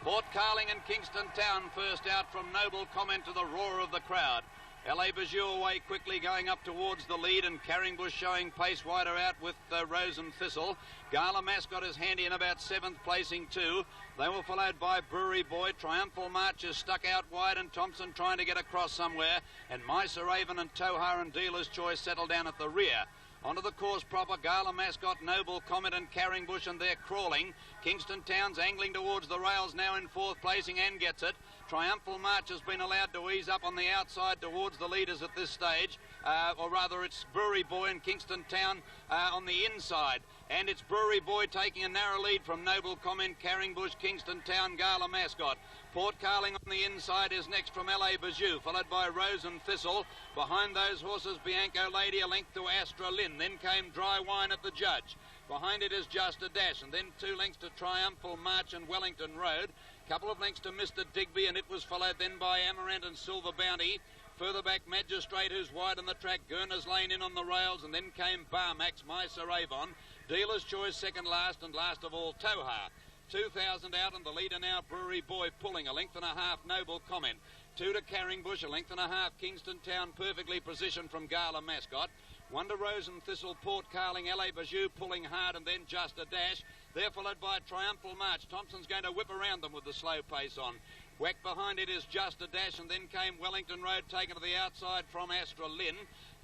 Port Carling and Kingston Town first out from Noble Comment to the roar of the crowd. LA Bijou away quickly going up towards the lead, and Carring Bush showing pace wider out with Rose and Thistle. Gala Mascot is handy in about 7th, placing 2. They were followed by Brewery Boy. Triumphal March is stuck out wide, and Thompson trying to get across somewhere. And Miser Raven and Tohar and Dealer's Choice settle down at the rear. Onto the course proper, Gala Mascot, Noble Comet and Carring Bush, and they're crawling. Kingston Town's angling towards the rails now in 4th placing and gets it. Triumphal March has been allowed to ease up on the outside towards the leaders at this stage, or rather it's Brewery Boy and Kingston Town on the inside. And it's Brewery Boy taking a narrow lead from Noble Comment, Carring Bush, Kingston Town, Gala Mascot. Port Carling on the inside is next from LA Bijou, followed by Rose and Thistle. Behind those horses, Bianco Lady, a length to Astra Lynn. Then came Dry Wine at the Judge. Behind it is Just a Dash, and then 2 lengths to Triumphal March and Wellington Road. Couple of lengths to Mr. Digby, and it was followed then by Amaranth and Silver Bounty. Further back, Magistrate, who's wide on the track. Gurners Lane in on the rails, and then came Barmax, Miser Avon. Dealer's Choice second last, and last of all, Tohar. 2,000 out, and the leader now, Brewery Boy, pulling a length and a half, Noble Comment. 2 to Carring Bush, a length and a half, Kingston Town perfectly positioned from Gala Mascot. Wonder Rose and Thistle, Port Carling, LA Bijou pulling hard, and then Just a Dash. They're followed by Triumphal March. Thompson's going to whip around them with the slow pace on. Whack behind it is Just a Dash, and then came Wellington Road taken to the outside from Astra Lynn.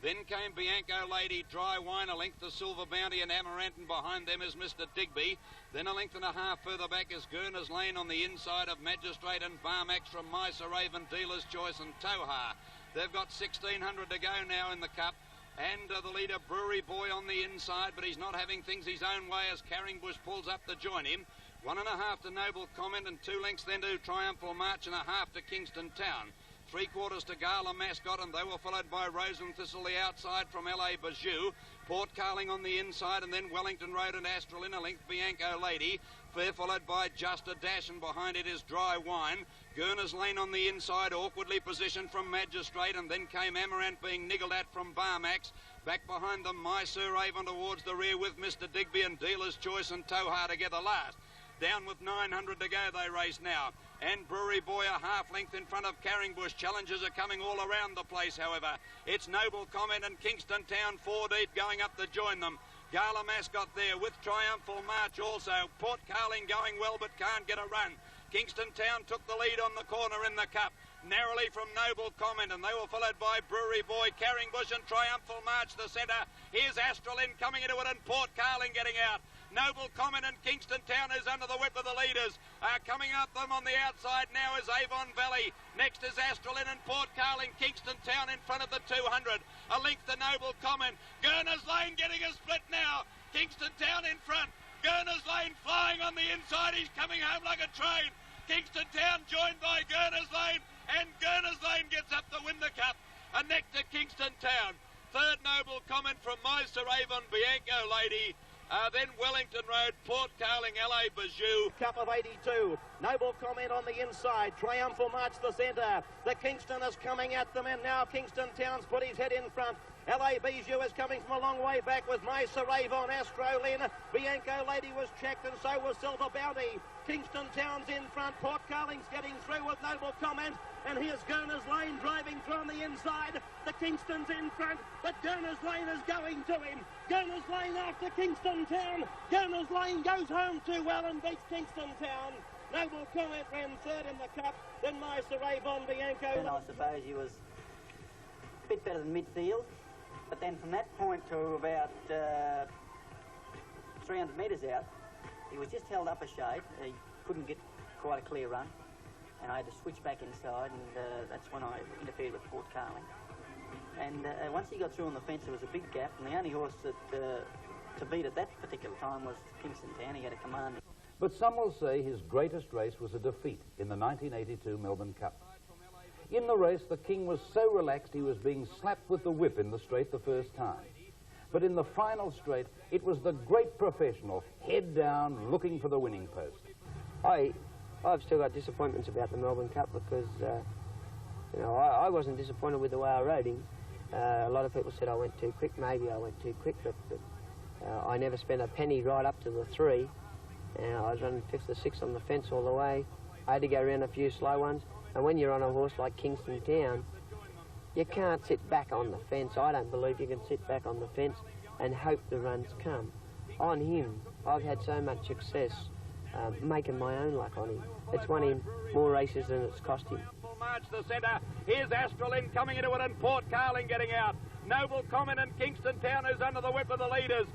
Then came Bianco Lady, Dry Wine, a length to Silver Bounty and Amaranth, and behind them is Mr. Digby. Then a length and a half further back is Gurner's Lane on the inside of Magistrate and Barmax from Miser Raven, Dealer's Choice and Toha. They've got 1,600 to go now in the Cup. And the leader, Brewery Boy, on the inside, but he's not having things his own way as Carringbush pulls up to join him. 1.5 to Noble Comment, and 2 lengths then to Triumphal March, and 1/2 to Kingston Town. 3/4 to Gala Mascot, and they were followed by Rose and Thistle the outside from LA Bijou. Port Carling on the inside, and then Wellington Road and Astral in a length, Bianco Lady. Fair followed by Just a Dash, and behind it is Dry Wine. Gurner's Lane on the inside, awkwardly positioned from Magistrate, and then came Amaranth being niggled at from Barmax. Back behind them, My Sir Avon towards the rear with Mr. Digby and Dealer's Choice and Toha together last. Down with 900 to go, they race now. And Brewery Boy a half length in front of Carringbush. Challengers are coming all around the place, however. It's Noble Comment and Kingston Town 4 deep going up to join them. Gala Mascot there with Triumphal March also. Port Carling going well but can't get a run. Kingston Town took the lead on the corner in the Cup, narrowly from Noble Comment, and they were followed by Brewery Boy, Carringbush and Triumphal March the centre. Here's Astral in coming into it, and Port Carling getting out. Noble Comment and Kingston Town is under the whip of the leaders. Coming up them on the outside now is Avon Valley. Next is Astral in and Port Carling. Kingston Town in front of the 200. A length to Noble Comment. Gurner's Lane getting a split now. Kingston Town in front. Gurner's Lane flying on the inside. He's coming home like a train. Kingston Town joined by Gurner's Lane, and Gurner's Lane gets up to win the Cup. A neck to Kingston Town. Third Noble Comment from Miser Avon, Bianco Lady. Then Wellington Road, Port Carling, LA Bijou. Cup of 82. Noble Comment on the inside. Triumphal March the centre. The Kingston is coming at them, and now Kingston Town's put his head in front. LA Bijou is coming from a long way back with Miser Avon, Astro Lynn. Bianco Lady was checked, and so was Silver Bounty. Kingston Town's in front. Port Carling's getting through with Noble Comment. And here's Gurner's Lane driving through on the inside. The Kingston's in front, but Gurner's Lane is going to him. Gurner's Lane after Kingston Town. Gurner's Lane goes home too well and beats Kingston Town. Noble Comment ran third in the Cup, then Miser Avon, Bianco. And I suppose he was a bit better than midfield, but then from that point to about 300 metres out, he was just held up a shade. He couldn't get quite a clear run, and I had to switch back inside, and that's when I interfered with Port Carling. And once he got through on the fence, there was a big gap, and the only horse that to beat at that particular time was Kingston Town. He had a command. But some will say his greatest race was a defeat in the 1982 Melbourne Cup. In the race, the King was so relaxed he was being slapped with the whip in the straight the first time. But in the final straight, it was the great professional, head down, looking for the winning post. I've still got disappointments about the Melbourne Cup because, you know, I wasn't disappointed with the way I rode him. A lot of people said I went too quick. Maybe I went too quick, but I never spent a penny right up to the 3. I was running 5th or 6th on the fence all the way. I had to go around a few slow ones. And when you're on a horse like Kingston Town, you can't sit back on the fence. I don't believe you can sit back on the fence and hope the runs come. On him, I've had so much success making my own luck on him. It's won him more races than it's cost him. March the centre. Here's Astral in coming into it, and Port Carling getting out. Noble Comment and Kingston Town is under the whip of the leaders.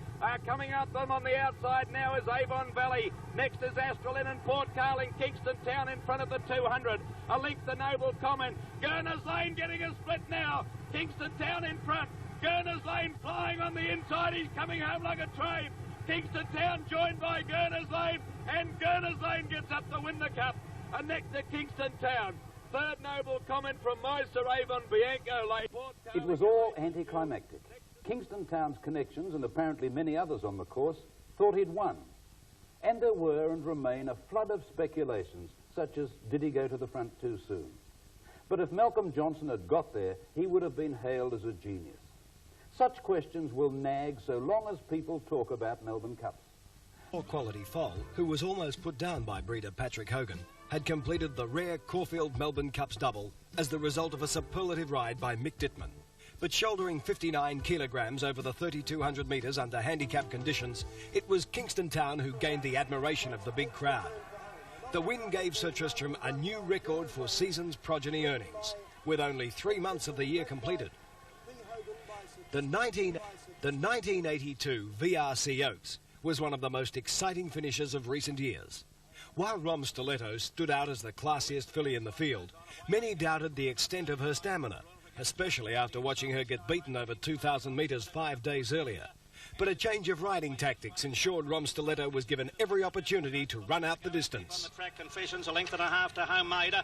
Coming up them on the outside now is Avon Valley. Next is Astral in and Port Carling. Kingston Town in front of the 200. A length to Noble Comment. Gurner's Lane getting a split now. Kingston Town in front. Gurner's Lane flying on the inside. He's coming home like a train. Kingston Town joined by Gurner's Lane, and Gurner's Lane gets up to win the Cup. A neck to Kingston Town. Third Noble Comment from Miser Avon, Bianco Lane. It was all anticlimactic. Kingston Town's connections, and apparently many others on the course, thought he'd won. And there were and remain a flood of speculations, such as, did he go to the front too soon? But if Malcolm Johnson had got there, he would have been hailed as a genius. Such questions will nag so long as people talk about Melbourne Cups. Quality Foal, who was almost put down by breeder Patrick Hogan, had completed the rare Caulfield Melbourne Cups double as the result of a superlative ride by Mick Dittman. But shouldering 59 kilograms over the 3,200 metres under handicap conditions, it was Kingston Town who gained the admiration of the big crowd. The win gave Sir Tristram a new record for season's progeny earnings, with only 3 months of the year completed. The 1982 VRC Oaks was one of the most exciting finishes of recent years. While Rom Stiletto stood out as the classiest filly in the field, many doubted the extent of her stamina, especially after watching her get beaten over 2,000 metres 5 days earlier. But a change of riding tactics ensured Rom Stiletto was given every opportunity to run out the distance. On the track, Confessions, a length and a half to Homemade.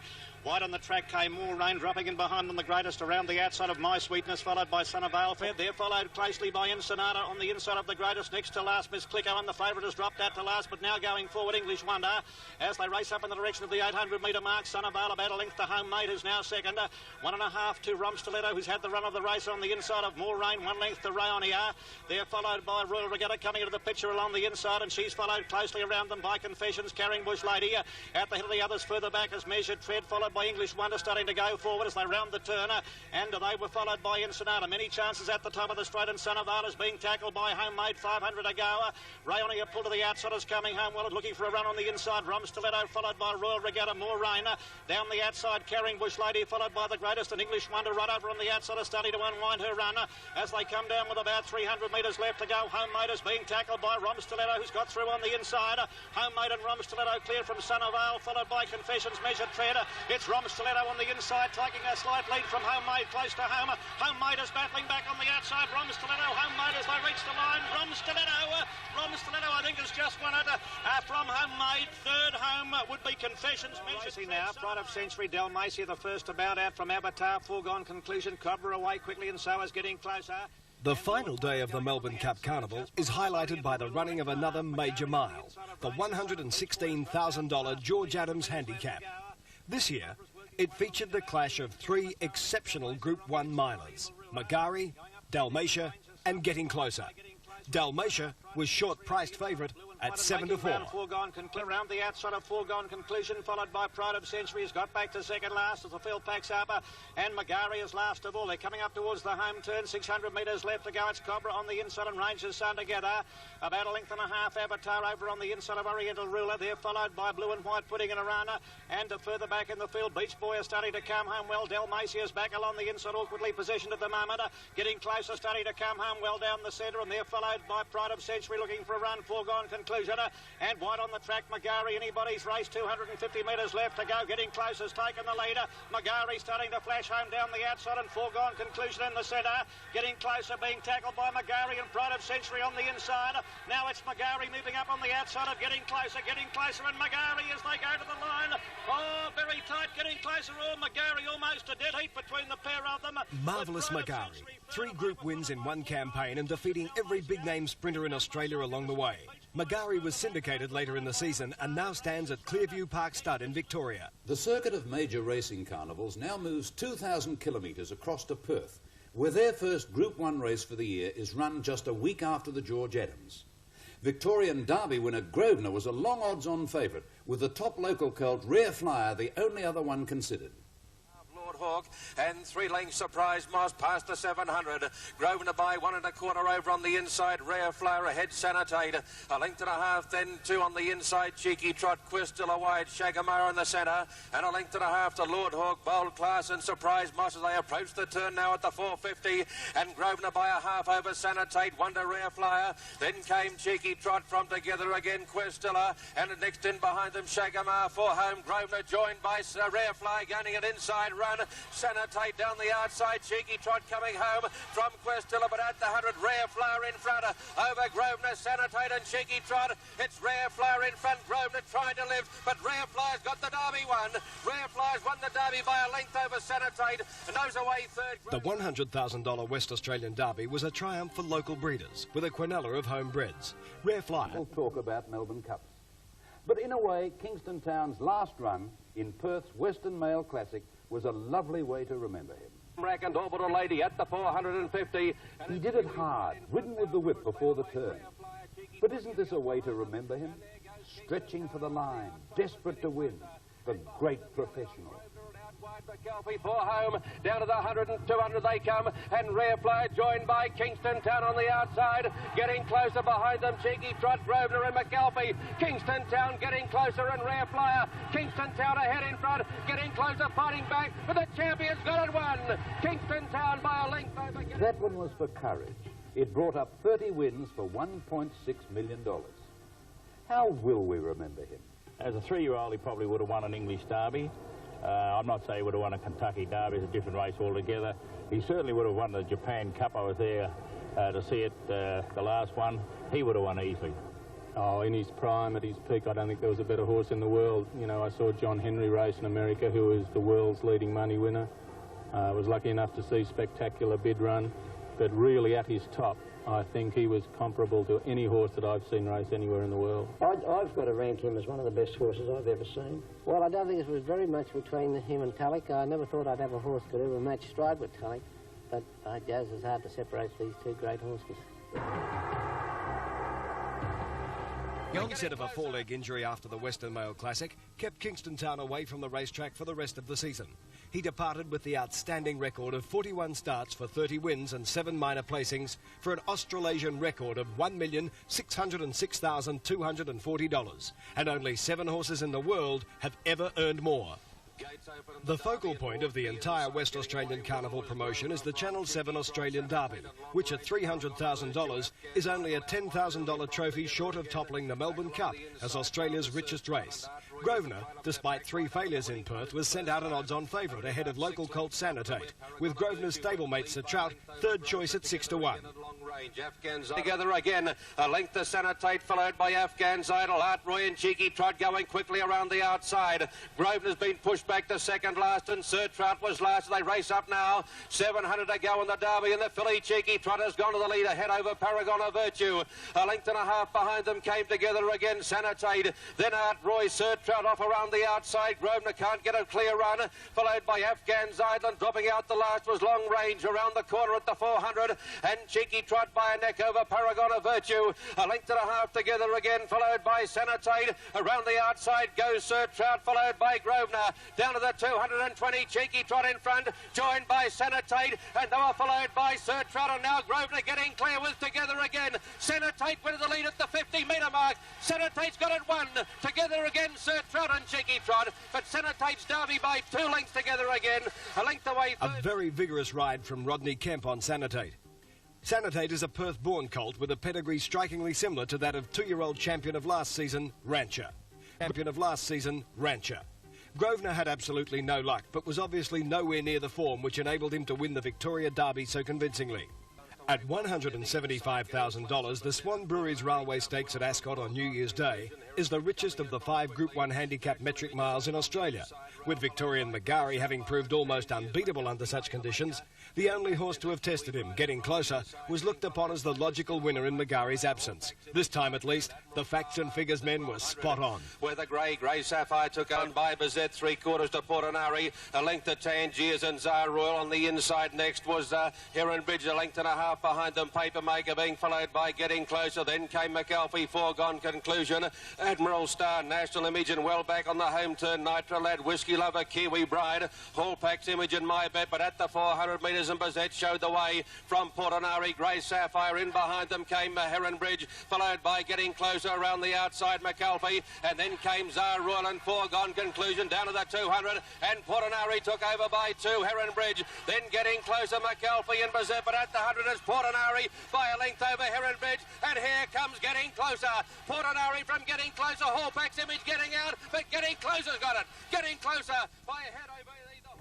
Wide on the track came More Rain, dropping in behind them the greatest around the outside of My Sweetness, followed by Son of Ailfair. There followed closely by Ensenada on the inside of the greatest. Next to last, Miss Clicko, and the favourite has dropped out to last, but now going forward, English Wonder. As they race up in the direction of the 800-metre mark, Son of Ail about a length to Homemade, who's now second. 1.5 to Rom Stiletto, who's had the run of the race on the inside of More Rain, 1 length to Rayonia. They're followed by Royal Regatta coming into the picture along the inside, and she's followed closely around them by Confessions, carrying Bush Lady. At the head of the others further back is Measured Tread, followed by English Wonder, starting to go forward as they round the turn, and they were followed by Ensenada. Many chances at the top of the straight, and Son of Ail is being tackled by Homemade, 500 to go. Rayonia pull to the outside, is coming home well, looking for a run on the inside. Rom Stiletto followed by Royal Regatta, More Rain. Down the outside, carrying Bush Lady, followed by the greatest, and English Wonder right over on the outside is starting to unwind her run. As they come down with about 300 metres left to go, Homemade is being tackled by Rom Stiletto, who's got through on the inside. Homemade and Rom Stiletto clear from Son of Ail, followed by Confessions, Measured Tread. It's Rom Stiletto on the inside, taking a slight lead from Homemade close to home. Homemade is battling back on the outside. Rom Stiletto, Homemade as they reach the line. Rom Stiletto, I think, has just won it from Homemade. Third home would be Confessions, Measured now. Pride of Century, Dalmacia the first to bout out from Avatar. Foregone Conclusion, Cobra away quickly, and so is getting closer. The final day of the Melbourne Cup Carnival is highlighted by the running of another major mile, the $116,000 George Adams Handicap. This year, it featured the clash of 3 exceptional Group 1 milers, Magari, Dalmacia and Getting Closer. Dalmacia was short-priced favourite at 7 to 4. Around the outside of Foregone Conclusion, followed by Pride of Century, has got back to second last as the field packs up, and Magari is last of all. They're coming up towards the home turn, 600 metres left to go. It's Cobra on the inside and Rangers Sun together. About a length and a half, Avatar over on the inside of Oriental Ruler. They're followed by Blue and White Pudding and Arana, and further back in the field, Beach Boy is starting to come home well. Dalmacia is back along the inside, awkwardly positioned at the moment. Getting closer, starting to come home well down the centre, and they're followed by Pride of Century looking for a run. Foregone Conclusion, and wide on the track, Magari, anybody's race, 250 metres left to go. Getting close has taken the leader. Magari starting to flash home down the outside, and Foregone Conclusion in the centre. Getting closer, being tackled by Magari, and Pride of Century on the inside. Now it's Magari moving up on the outside of Getting Closer, and Magari as they go to the line. Oh, very tight, Getting Closer. Oh, Magari almost a dead heat between the pair of them. Marvellous Magari, 3 group wins in 1 campaign and defeating every big-name sprinter in Australia along the way. Magari was syndicated later in the season and now stands at Clearview Park Stud in Victoria. The circuit of major racing carnivals now moves 2,000 kilometres across to Perth, where their first Group 1 race for the year is run just a week after the George Adams. Victorian Derby winner Grosvenor was a long odds-on favourite, with the top local colt Rare Flyer the only other one considered. Hawk, and 3 lengths Surprise Moss past the 700. Grosvenor by 1 1/4 over on the inside. Rare Flower ahead, Sanitate. A length and a half, then 2 on the inside. Cheeky Trot, Quest still a wide. Shagamar in the centre, and a length and a half to Lord Hawk, Bold Class and Surprise Moss as they approach the turn now at the 450. And Grosvenor by a half over Sanitate. Wonder Rare Flyer. Then came Cheeky Trot from together again. Quest Stiller, and next in behind them Shagamar for home. Grosvenor joined by Rare Flyer gaining an inside run. Sanitate down the outside, Cheeky Trot coming home from Questilla, but at the 100, Rare Flower in front, over Grosvenor, Sanitate and Cheeky Trot. It's Rare Flower in front, Grosvenor trying to lift, but Rare Flower's got the Derby won. Rare Flower's won the Derby by a length over Sanitate, and knows away third. The $100,000 West Australian Derby was a triumph for local breeders, with a quinella of homebreds. Rare Flyer. We'll talk about Melbourne Cups. But in a way, Kingston Town's last run in Perth's Western Mail Classic was a lovely way to remember him. Rack and Orbital Lady at the 450. He did it hard, ridden with the whip before the turn. But isn't this a way to remember him? Stretching for the line, desperate to win, the great professional. McAlpy for home, down to the 100 and 200 they come, and Rare Flyer joined by Kingston Town on the outside, getting closer behind them, Cheeky Trot, Grosvenor and McAlpy. Kingston Town getting closer and Rare Flyer. Kingston Town ahead in front, getting closer, fighting back, but the champion's got it won. Kingston Town by a length over. That one was for courage. It brought up 30 wins for $1.6 million. How will we remember him? As a 3-year-old, he probably would have won an English Derby. I'm not saying he would have won a Kentucky Derby. It's a different race altogether. He certainly would have won the Japan Cup. I was there to see it, the last one. He would have won easily. Oh, in his prime, at his peak, I don't think there was a better horse in the world. You know, I saw John Henry race in America, who is the world's leading money winner. I was lucky enough to see Spectacular Bid run, but really at his top, I think he was comparable to any horse that I've seen race anywhere in the world. I've got to rank him as one of the best horses I've ever seen. Well, I don't think it was very much between him and Tulloch. I never thought I'd have a horse that could ever match stride with Tulloch, but I guess it's hard to separate these two great horses. The onset of a four-leg injury after the Western Mail Classic kept Kingston Town away from the racetrack for the rest of the season. He departed with the outstanding record of 41 starts for 30 wins and 7 minor placings for an Australasian record of $1,606,240. And only 7 horses in the world have ever earned more. The focal point of the entire West Australian Carnival promotion is the Channel 7 Australian Derby, which at $300,000 is only a $10,000 trophy short of toppling the Melbourne Cup as Australia's richest race. Grosvenor, despite 3 failures in Perth, was sent out an odds-on favourite ahead of local colt Sanitate, with Grosvenor's stablemate Sir Trout third choice at 6-1. Afghans together again, a length of Sanitate followed by Afghan's Idol, Art Roy and Cheeky Trot going quickly around the outside. Grosvenor's been pushed back to second last and Sir Trout was last. They race up now, 700 to go in the Derby, and the filly Cheeky Trot has gone to the lead ahead over Paragon of Virtue. A length and a half behind them came together again Sanitate, then Art Roy, Sir Trout off around the outside. Grosvenor can't get a clear run, followed by Afghan's Idol, and dropping out the last was Long Range around the corner at the 400, and Cheeky Trot by a neck over Paragon of Virtue. A length and a half together again, followed by Sanitate. Around the outside goes Sir Trout, followed by Grosvenor. Down to the 220, Cheeky Trot in front, joined by Sanitate, and they were followed by Sir Trout, and now Grosvenor getting clear with together again. Sanitate went to the lead at the 50-metre mark. Sanitate's got it won. Together again, Sir Trout and Cheeky Trot, but Sanitate's Derby by 2 lengths together again. A length away. A very vigorous ride from Rodney Kemp on Sanitate. Sanitate is a Perth-born colt with a pedigree strikingly similar to that of 2-year-old champion of last season, Rancher. Grosvenor had absolutely no luck, but was obviously nowhere near the form which enabled him to win the Victoria Derby so convincingly. At $175,000, the Swan Breweries Railway Stakes at Ascot on New Year's Day is the richest of the 5 Group 1 handicap metric miles in Australia. With Victorian Magari having proved almost unbeatable under such conditions, the only horse to have tested him, Getting Closer, was looked upon as the logical winner in Magari's absence. This time at least, the facts and figures men were spot on. Where the Grey Sapphire took on by Bizet, 3/4 to Portinari, a length of Tangiers and Tsar Royal. On the inside next was Heron Bridge, a length and a half behind them, Papermaker being followed by Getting Closer. Then came McAlpy, Foregone Conclusion, Admiral Star, National Image, and well back on the home turn, Nitro Lad, Whiskey Lover, Kiwi Bride, Hallpack's Image and My Bet, but at the 400 metres and Bizet showed the way from Portinari. Grey Sapphire in behind them came Heron Bridge, followed by Getting Closer around the outside, McAlpy, and then came Tsar Royal and Foregone Conclusion down to the 200, and Portinari took over by 2, Heron Bridge, then Getting Closer, McAlpy and Bizet, but at the 100 is Portinari by a length over Heron Bridge, and here comes Getting Closer. Portinari from Getting Closer, Hallpack's Image getting out, but Getting Closer's got it. Getting Closer by a head over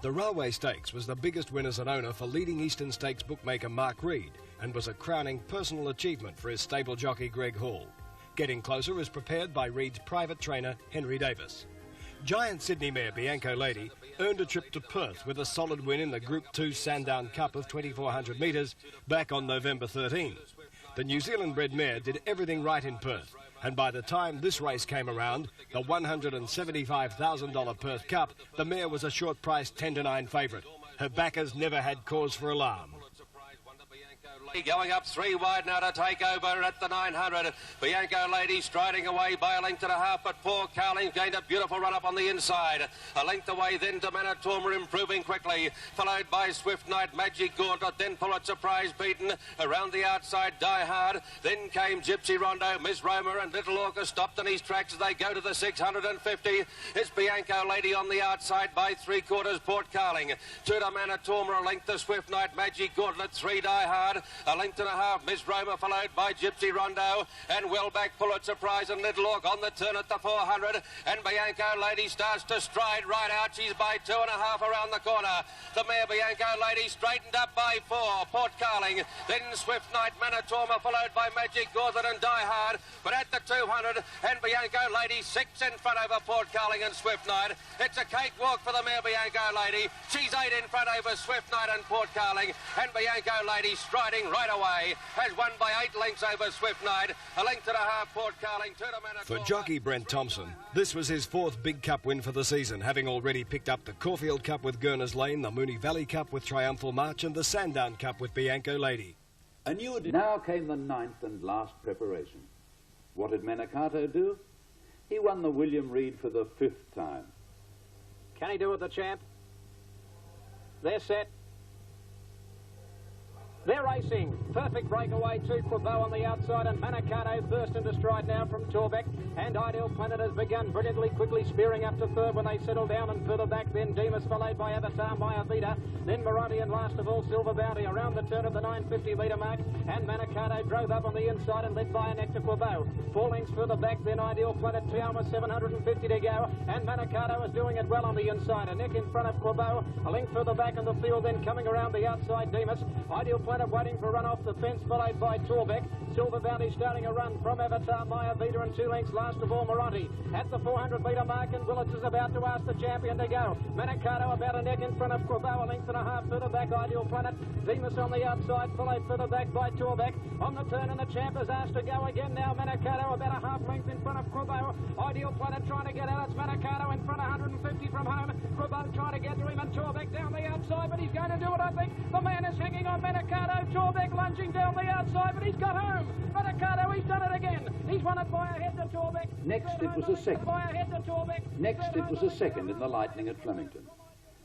the Railway Stakes was the biggest win as an owner for leading Eastern Stakes bookmaker Mark Reed and was a crowning personal achievement for his stable jockey Greg Hall. Getting Closer is prepared by Reed's private trainer Henry Davis. Giant Sydney mare Bianco Lady earned a trip to Perth with a solid win in the Group 2 Sandown Cup of 2,400 metres back on November 13. The New Zealand-bred mare did everything right in Perth, and by the time this race came around, the $175,000 Perth Cup, the mare was a short-priced 10-9 favourite. Her backers never had cause for alarm. Going up 3 wide now to take over at the 900. Bianco Lady striding away by a length and a half, but poor Carling gained a beautiful run up on the inside. A length away then to Manitouma, improving quickly, followed by Swift Knight, Magic Gauntlet, then Pulitzer Prize beaten. Around the outside, Die Hard. Then came Gypsy Rondo, Miss Roma and Little Orca stopped in his tracks as they go to the 650. It's Bianco Lady on the outside by 3/4, Port Carling. 2 to Manitouma, a length to Swift Knight, Magic Gauntlet, 3 Die Hard. A length and a half, Miss Roma, followed by Gypsy Rondo, and well back Pulitzer Prize and Little Orc on the turn at the 400, and Bianco Lady starts to stride right out. She's by 2.5 around the corner. The mare Bianco Lady straightened up by 4, Port Carling, then Swift Knight, Manitouma, followed by Magic Gauntlet and Die Hard, but at the 200, and Bianco Lady 6 in front over Port Carling and Swift Knight. It's a cakewalk for the mare Bianco Lady. She's 8 in front over Swift Knight and Port Carling, and Bianco Lady striding right away, has won by 8 lengths over Swift Knight, a length and a half Port Carling, 2 to Manitouma. For jockey Brent Thompson, this was his 4th big cup win for the season, having already picked up the Caulfield Cup with Gurners Lane, the Moonee Valley Cup with Triumphal March and the Sandown Cup with Bianco Lady. Now came the 9th and last preparation. What did Manicato do? He won the William Reid for the 5th time. Can he do it, the champ? They're set. They're racing. Perfect breakaway to Quebeau on the outside, and Manicato burst into stride now from Torbeck, and Ideal Planet has begun brilliantly, quickly spearing up to 3rd when they settle down, and further back then Demas, followed by Avatar, Maya Vida, then Morandi, and last of all Silver Bounty around the turn of the 950 metre mark, and Manicato drove up on the inside and led by a neck to Quebeau. 4 lengths further back then Ideal Planet, Tiama, 750 to go, and Manicato is doing it well on the inside, a neck in front of Quebeau, a length further back in the field, then coming around the outside Demas, Ideal Planet waiting for a run off the fence, followed by Torbeck. Silver Bounty starting a run from Avatar, Maya Vida, and 2 lengths last of all Morandi. At the 400 metre mark, and Willits is about to ask the champion to go. Manicato about a neck in front of Quebeau, a length and a half further back Ideal Planet. Demas on the outside, followed further back by Torbeck. On the turn, and the champ is asked to go again now. Manicato about a half length in front of Quebeau. Ideal Planet trying to get out. It's Manicato in front, 150 from home. Quebeau trying to get to him, and Torbeck down the outside, but he's going to do it, I think. The man is hanging on Manicato. Torbeck lunging down the outside, but he's got home. Manicato, he's done it again. He's won it by a head to Torbeck. Next it was a second. By a head to Torbeck. Next it was a second in the Lightning at Flemington.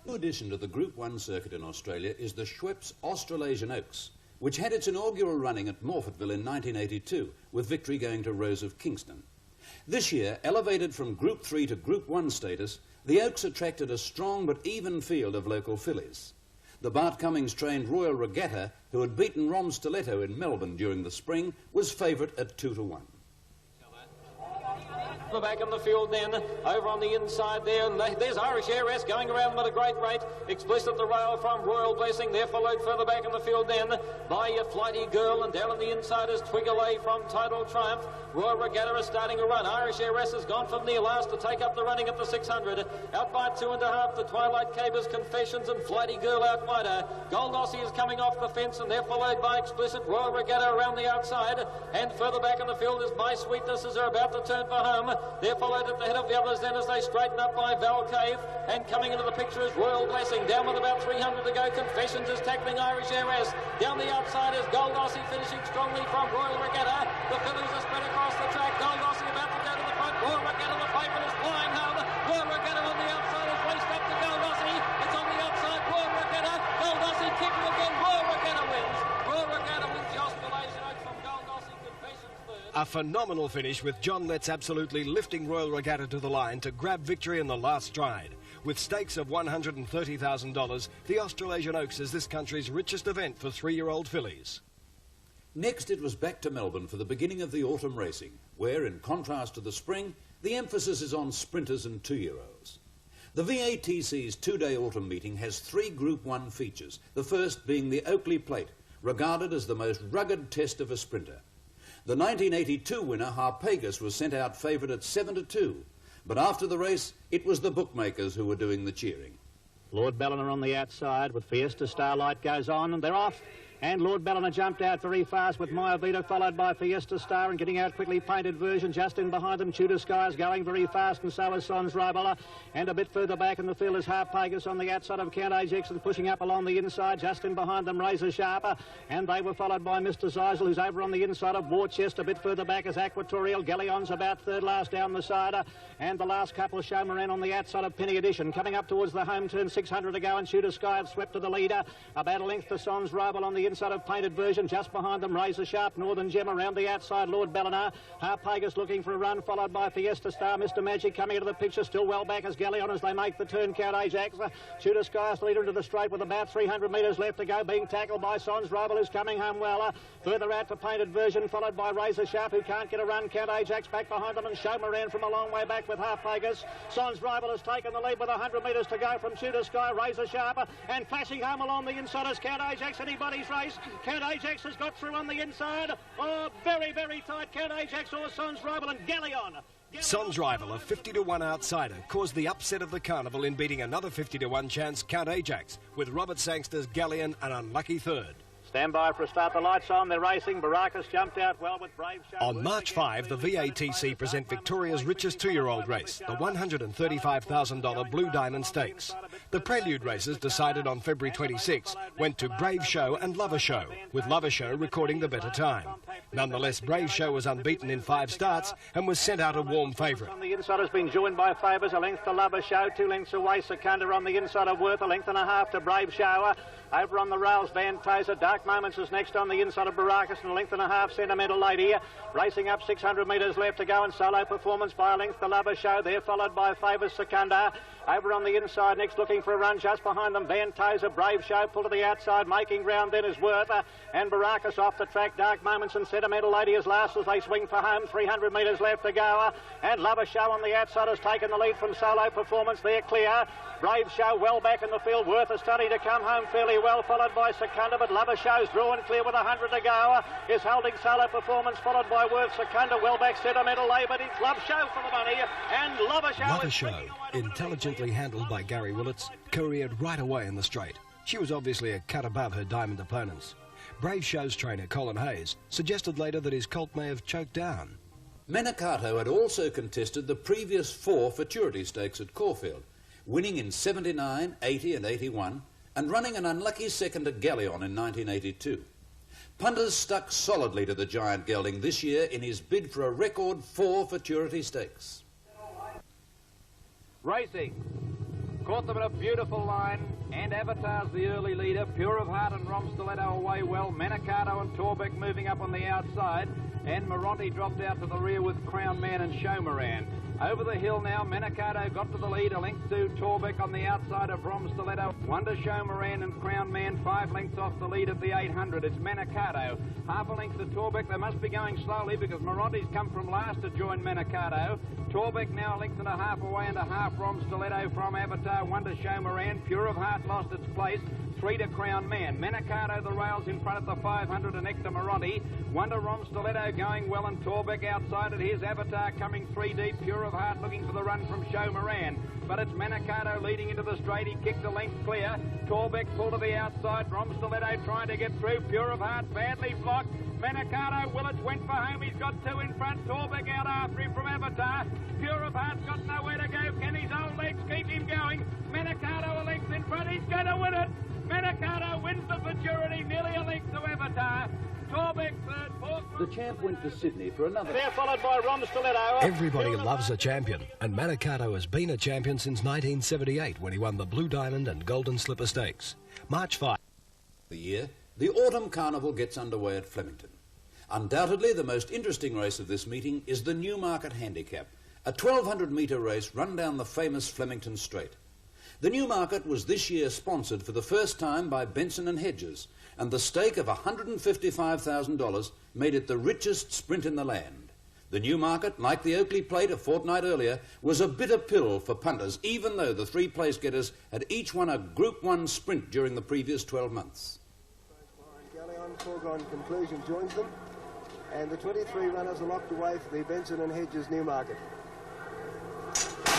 New addition to the Group 1 circuit in Australia is the Schweppes Australasian Oaks, which had its inaugural running at Morphettville in 1982, with victory going to Rose of Kingston. This year, elevated from Group 3 to Group 1 status, the Oaks attracted a strong but even field of local fillies. The Bart Cummings trained Royal Regatta, who had beaten Rom Stiletto in Melbourne during the spring, was favourite at 2 to 1. The back in the field then, over on the inside there, and there's Irish Heiress going around at a great rate. Explicit the rail from Royal Blessing, they're followed further back in the field then by a Flighty Girl, and down on the inside is Twiggerlay from Total Triumph. Royal Regatta is starting a run. Irish Heiress has gone from near last to take up the running at the 600. Out by 2.5, the Twilight Cabers, Confessions, and Flighty Girl out wider. Gold Aussie is coming off the fence, and they're followed by Explicit, Royal Regatta around the outside, and further back in the field is My Sweetnesses are about to turn for home. They're followed at the head of the others then as they straighten up by Val Cave, and coming into the picture is Royal Blessing. Down with about 300 to go, Confessions is tackling Irish Heiress. Down the outside is Gold Aussie finishing strongly from Royal Regatta. The fillies are spread across the track. Gold Aussie about to go to the front. Royal Regatta, the favourite, is flying home. Royal Regatta on the outside is raced up to Gold Aussie. It's on the outside, Royal Regatta. Gold Aussie kicking again. Royal Regatta wins. Royal Regatta wins the Australasian Oaks from Gold Aussie. Confessions third. A phenomenal finish with John Letts absolutely lifting Royal Regatta to the line to grab victory in the last stride. With stakes of $130,000, the Australasian Oaks is this country's richest event for 3-year-old fillies. Next, it was back to Melbourne for the beginning of the autumn racing, where, in contrast to the spring, the emphasis is on sprinters and 2-year-olds. The VATC's 2-day autumn meeting has 3 Group 1 features, the first being the Oakley Plate, regarded as the most rugged test of a sprinter. The 1982 winner, Harpagus, was sent out favourite at 7 to 2, but after the race, it was the bookmakers who were doing the cheering. Lord Ballina on the outside with Fiesta. Starlight goes on, and they're off. And Lord Ballina jumped out very fast with Maya Vita, followed by Fiesta Star, and getting out quickly Painted Version. Just in behind them, Tudor Sky is going very fast, and so is Sons Ribola. And a bit further back in the field is Harpagus on the outside of Count Ajax, and pushing up along the inside. Just in behind them, Razor Sharper, and they were followed by Mr. Zeisel, who's over on the inside of Warchest. A bit further back is Aquatorial. Galleon's about third last down the side, and the last couple of Showman on the outside of Penny Edition. Coming up towards the home turn, 600 to go, and Tudor Sky had swept to the leader. About a length to Sons Rival on the inside of Painted Version. Just behind them, Razor Sharp, Northern Gem around the outside, Lord Ballina. Harpagus looking for a run, followed by Fiesta Star. Mr. Magic coming into the picture, still well back as Galleon as they make the turn, Count Ajax. Tudor Sky is leader into the straight with about 300 metres left to go, being tackled by Sons Rival, who's coming home well. Further out to Painted Version, followed by Razor Sharp, who can't get a run. Count Ajax back behind them, and Showman from a long way back with Harpagus. Sons Rival has taken the lead with 100 metres to go from Tudor Sky. Razor Sharp, and flashing home along the inside is Count Ajax. Anybody's race. Count Ajax has got through on the inside. Oh, very, very tight. Count Ajax or Sons Rival, and Galleon. Sons Rival, a 50-to-1 outsider, caused the upset of the carnival in beating another 50-to-1 chance, Count Ajax, with Robert Sangster's Galleon an unlucky third. Stand by for a start. The lights on. They're racing. Baracus jumped out well with Brave Show. On March 5, the VATC present Victoria's richest two-year-old race, the $135,000 Blue Diamond Stakes. The prelude races, decided on February 26, went to Brave Show and Lover Show, with Lover Show recording the better time. Nonetheless, Brave Show was unbeaten in 5 starts and was sent out a warm favourite. On the inside has been joined by Favours, a length to Lover Show, 2 lengths away Secunda on the inside of Worth, a length and a half to Brave Show. Over on the rails, Van Tozer. Dark Moments is next on the inside of Baracus, and a length and a half Sentimental Lady. Racing up 600 metres left to go, and Solo Performance by a length to Lover Show. They're followed by Favours Secunda. Over on the inside, next looking for a run, just behind them, Van Tozer, Brave Show, pull to the outside, making ground then is Worth, and Baracus off the track. Dark Moments and Sentimental Lady is last as they swing for home, 300 metres left to go, and Lover Show on the outside has taken the lead from Solo Performance. They're clear. Brave Show well back in the field. Worth is starting to come home fairly well, followed by Secunda, but Lover Show's through and clear with 100 to go. Is holding Solo Performance, followed by Worth. Secunda well back, Sentimental Lady, but it's Love Show for the money, and Lover Show. Lover Show, intelligently handled by Gary Willits, careered right away in the straight. She was obviously a cut above her diamond opponents. Brave Show's trainer, Colin Hayes, suggested later that his colt may have choked down. Manicato had also contested the previous 4 Futurity Stakes at Caulfield, winning in 79, 80 and 81, and running an unlucky second at Galleon in 1982. Punters stuck solidly to the giant gelding this year in his bid for a record 4 Futurity Stakes. Racing. Caught them in a beautiful line, and Avatar's the early leader. Pure of Heart and Rom Stiletto away well. Manicato and Torbeck moving up on the outside, and Moronti dropped out to the rear with Crown Man and Showmoran. Over the hill now, Manicato got to the lead, a length to Torbeck on the outside of Rom Stiletto. Wonder Showmoran and Crown Man 5 lengths off the lead at the 800. It's Manicato. Half a length to Torbeck. They must be going slowly because Moronti's come from last to join Manicato. Torbeck now a length and a half away, and a half Rom Stiletto from Avatar. Wonder Showmoran. Pure of Heart lost its place. 3 to Crown Man. Manicato the rails in front of the 500 and next to Moronti. Wonder Rom Stiletto going well, and Torbeck outside it. Here's Avatar coming 3 deep. Pure of Heart looking for the run from Showmoran. But it's Manicato leading into the straight. He kicked a length clear. Torbeck pulled to the outside. Rom Stiletto trying to get through. Pure of Heart badly blocked. Manicato, Willits went for home. He's got 2 in front. Torbeck out after him from Avatar. Pure of Heart's got nowhere to go. Can his own legs keep him going? Manicato a length in front. He's going to win it. Manicato wins the Futurity, nearly a length to Avatar. Torbeck third, fourth. The champ went to Sydney for another. They're followed by Rom Stiletto. Everybody loves a champion, and Manicato has been a champion since 1978 when he won the Blue Diamond and Golden Slipper Stakes. March 5. The year, the Autumn Carnival gets underway at Flemington. Undoubtedly, the most interesting race of this meeting is the Newmarket Handicap, a 1,200-metre race run down the famous Flemington Straight. The Newmarket was this year sponsored for the first time by Benson and Hedges, and the stake of $155,000 made it the richest sprint in the land. The Newmarket, like the Oakley Plate a fortnight earlier, was a bitter pill for punters, even though the 3 place-getters had each won a Group 1 sprint during the previous 12 months. Galleon, foregone conclusion joins them, and the 23 runners are locked away for the Benson and Hedges Newmarket.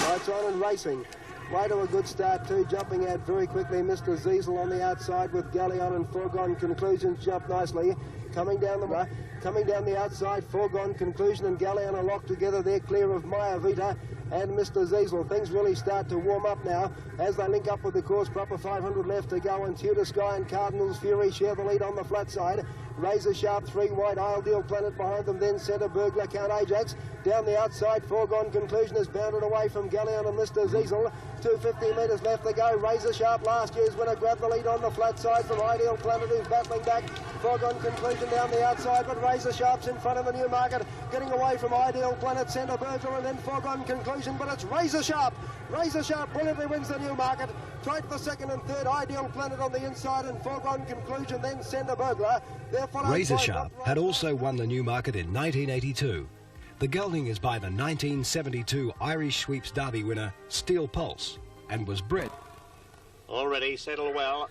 Lights on and racing. Way to a good start too, jumping out very quickly. Mr. Ziesel on the outside with Galleon and Foregone Conclusion jump nicely. Coming down the outside, Foregone Conclusion and Galleon are locked together. They're clear of Maya Vita and Mr. Ziesel. Things really start to warm up now as they link up with the course proper. 500 left to go, and Tudor Sky and Cardinals Fury share the lead on the flat side. Razor Sharp, 3 wide, Ideal Planet behind them, then Centre Burglar, Count Ajax. Down the outside, Foregone Conclusion is bounded away from Galleon and Mr. Ziesel. 250 metres left to go. Razor Sharp, last year's winner, grabbed the lead on the flat side from Ideal Planet, who's battling back. Foregone Conclusion down the outside, but Razor Sharp's in front of the Newmarket, getting away from Ideal Planet, Centre Burglar, and then Foregone Conclusion, but it's Razor Sharp. Razor Sharp brilliantly wins the Newmarket. Tried for second and third, Ideal Planet on the inside, and Foregone Conclusion, then Centre Burglar. Razor Sharp had also won the Newmarket in 1982. The gelding is by the 1972 Irish Sweeps Derby winner Steel Pulse and was bred. Already settled well.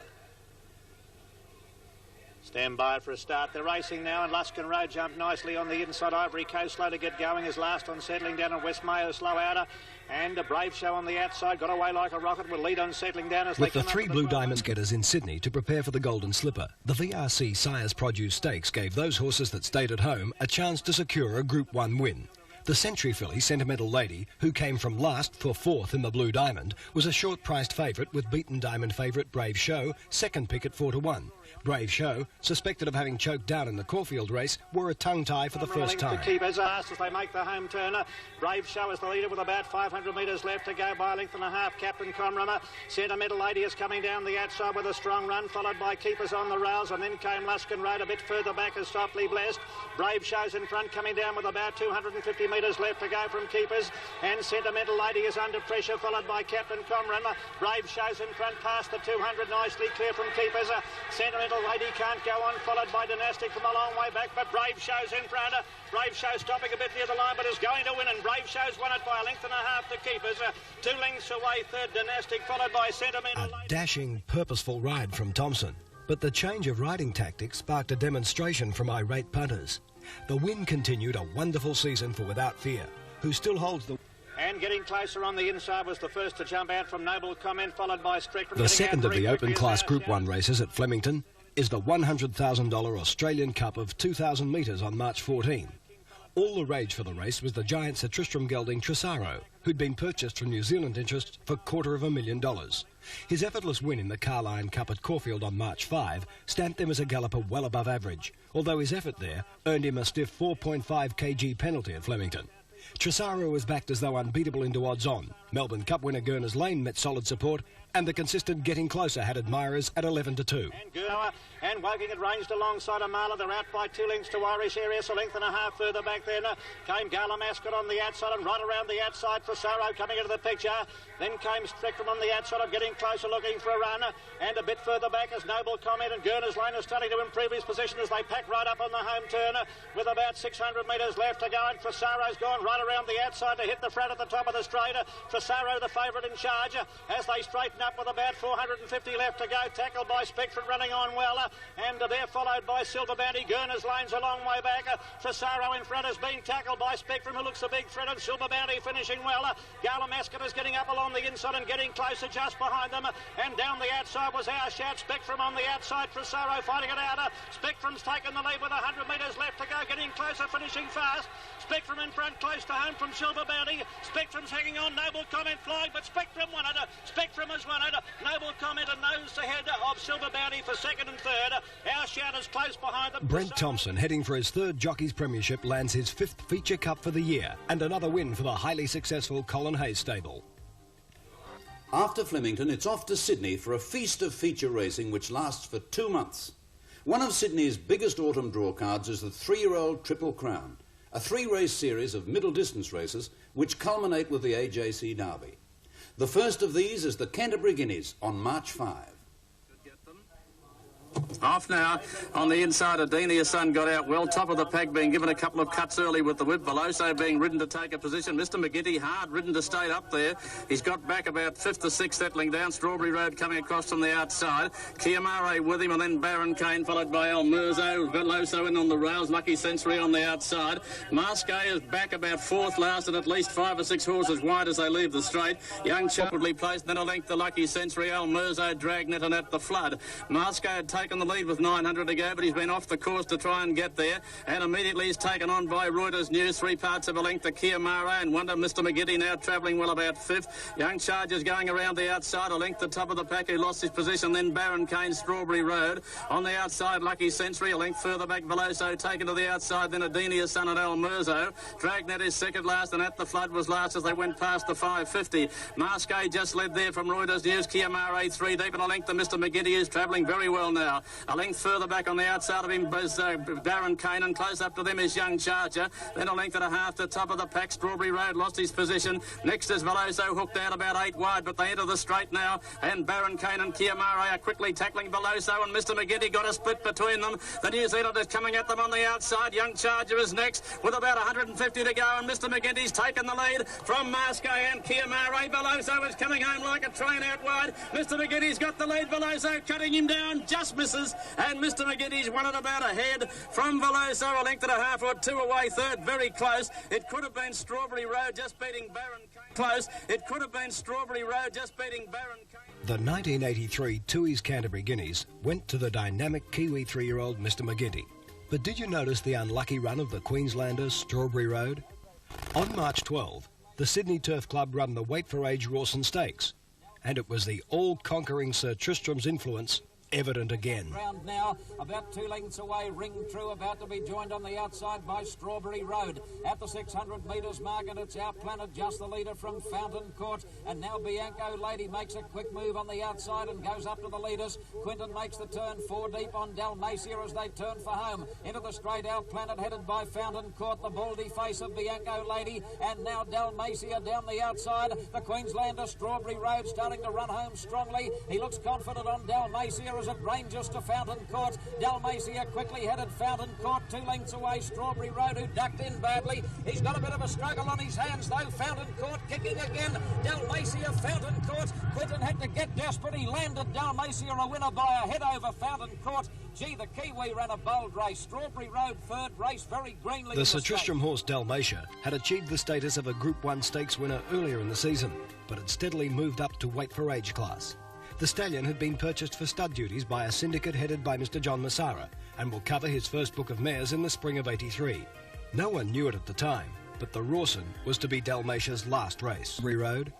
Stand by for a start. They're racing now, and Luskin Road jumped nicely on the inside. Ivory Coast slow to get going, is last on settling down, and West Mayo slow outer. And a Brave Show on the outside, got away like a rocket, will lead on settling down as with they the 3 Blue Diamonds getters in Sydney to prepare for the Golden Slipper. The VRC Sires Produce Stakes gave those horses that stayed at home a chance to secure a Group 1 win. The Century filly, Sentimental Lady, who came from last for 4th in the Blue Diamond, was a short-priced favourite with beaten diamond favourite Brave Show, second pick at 4-1. Brave Show, suspected of having choked down in the Caulfield race, were a tongue-tie for the first time. The keepers asked as they make the home turner. Brave Show is the leader with about 500 metres left to go by a length and a half. Captain Conrummer. Sentimental Lady is coming down the outside with a strong run, followed by keepers on the rails, and then came Luskin Road a bit further back as Softly Blessed. Brave Show's in front, coming down with about 250 metres left to go from keepers, and Sentimental Lady is under pressure, followed by Captain Conrummer. Brave Show's in front, past the 200, nicely clear from keepers. Sentimental Lady can't go on, followed by Dynastic from a long way back, but Brave Show's in front. Brave Show stopping a bit near the line, but is going to win, and Brave Show's won it by a length and a half to keepers. 2 lengths away, third Dynastic, followed by Sentimental Lady. A dashing, purposeful ride from Thompson, but the change of riding tactics sparked a demonstration from irate punters. The win continued a wonderful season for Without Fear, who still holds the... And getting closer on the inside was the first to jump out from Noble Comment, followed by Spectrum. The second of the open class Group 1 races at Flemington is the $100,000 Australian Cup of 2,000 metres on March 14. All the rage for the race was the giant Sir Tristram gelding Tresaro, who'd been purchased from New Zealand interest for $250,000. His effortless win in the Carline Cup at Caulfield on March 5 stamped him as a galloper well above average, although his effort there earned him a stiff 4.5 kg penalty at Flemington. Tresaro was backed as though unbeatable into odds-on. Melbourne Cup winner Gurners Lane met solid support, and the consistent Getting Closer had admirers at 11-2. And Woking had ranged alongside Amala. They're out by 2 lengths to Irish Aries, a length and a half further back then. Came Gala Mascot on the outside, and right around the outside Tresaro coming into the picture. Then came Spectrum on the outside of Getting Closer, looking for a run. And a bit further back as Noble Comment, and Gurners Lane is starting to improve his position as they pack right up on the home turn with about 600 metres left to go. And Tresaro's gone right around the outside to hit the front at the top of the straight. Tresaro the favourite in charge as they straighten up with about 450 left to go. Tackled by Spectrum, running on well, and they're followed by Silver Bounty. Gurners Lane's a long way back. Tresaro in front has been tackled by Spectrum, who looks a big threat, and Silver Bounty finishing well. Gala Mascot is getting up along the inside and getting closer just behind them, and down the outside was Our Shout. Spectrum on the outside, Tresaro fighting it out. Spectrum's taken the lead with 100 metres left to go, getting closer, finishing fast. Spectrum in front, close to home from Silver Bounty. Spectrum's hanging on, Noble Comment flying, but Spectrum won it. Spectrum has won it. Noble Comment and nose ahead of Silver Bounty for second and third. Our Shout is close behind them. Brent Thompson, heading for his 3rd Jockey's Premiership, lands his 5th Feature Cup for the year, and another win for the highly successful Colin Hayes stable. After Flemington, it's off to Sydney for a feast of feature racing which lasts for 2 months. One of Sydney's biggest autumn draw cards is the 3-year-old Triple Crown, a 3-race series of middle distance races which culminate with the AJC Derby. The first of these is the Canterbury Guineas on March 5. Off now on the inside. Adenia's son got out well. Top of the pack being given a couple of cuts early with the whip. Veloso being ridden to take a position. Mr. McGinty hard ridden to stay up there. He's got back about 5th or 6th settling down. Strawberry Road coming across from the outside. Kiamare with him, and then Baron Kane followed by El Murzo. Veloso in on the rails. Lucky Sensory on the outside. Masqué is back about 4th last and at least 5 or 6 horses wide as they leave the straight. Young Chapwoodly placed, then a length the Lucky Sensory. El Murzo, Dragnet and at the flood. Masqué had taken the lead with 900 to go, but he's been off the course to try and get there, and immediately he's taken on by Reuters News, 3 parts of a length to Kiamara, and Wonder Mr. McGinty now travelling well about 5th. Young Chargers going around the outside, a length the top of the pack, who lost his position, then Baron Kane, Strawberry Road. On the outside, Lucky Sensory, a length further back, Veloso taken to the outside, then Adenia's son and El Murzo. Dragnet is second last, and at the flood was last as they went past the 550. Masqué just led there from Reuters News. Kiamara 3 deep, and a length to Mr. McGinty, who's travelling very well now. A length further back on the outside of him is Baron Kane, and close up to them is Young Charger. Then a length and a half to top of the pack. Strawberry Road lost his position. Next is Veloso, hooked out about 8 wide, but they enter the straight now, and Baron Kane and Kiamare are quickly tackling Veloso, and Mr. McGinty got a split between them. The New Zealander is coming at them on the outside. Young Charger is next with about 150 to go, and Mr. McGinty's taken the lead from Masqué and Kiamare. Veloso is coming home like a train out wide. Mr. McGinty's got the lead. Veloso cutting him down, just misses, and Mr. McGinty's won it about a head from Veloso, a length and a half or 2 away, third, very close. It could have been Strawberry Road just beating Baron Kane. Close. It could have been Strawberry Road just beating Baron Kane. The 1983 Tui's Canterbury Guineas went to the dynamic Kiwi 3-year-old Mr. McGinty. But did you notice the unlucky run of the Queenslander Strawberry Road? On March 12, the Sydney Turf Club run the Wait for Age Rawson Stakes, and it was the all-conquering Sir Tristram's influence evident again. Round now, about 2 lengths away, Ring True about to be joined on the outside by Strawberry Road. At the 600 metres mark, and it's Our Planet just the leader from Fountain Court, and now Bianco Lady makes a quick move on the outside and goes up to the leaders. Quinton makes the turn 4 deep on Dalmacia as they turn for home. Into the straight, Our Planet headed by Fountain Court, the baldy face of Bianco Lady, and now Dalmacia down the outside. The Queenslander Strawberry Road starting to run home strongly. He looks confident on Dalmacia as it ranges to Fountain Court. Dalmacia quickly headed Fountain Court, 2 lengths away. Strawberry Road, who ducked in badly. He's got a bit of a struggle on his hands though. Fountain Court kicking again. Dalmacia, Fountain Court. Quinton had to get desperate. He landed Dalmacia a winner by a head over Fountain Court. Gee, the Kiwi ran a bold race. Strawberry Road third, race very greenly. The Sir Tristram horse Dalmatia had achieved the status of a Group 1 stakes winner earlier in the season, but had steadily moved up to Wait for Age class. The stallion had been purchased for stud duties by a syndicate headed by Mr. John Massara and will cover his first book of mares in the spring of '83. No one knew it at the time, but the Rawson was to be Dalmatia's last race. Road.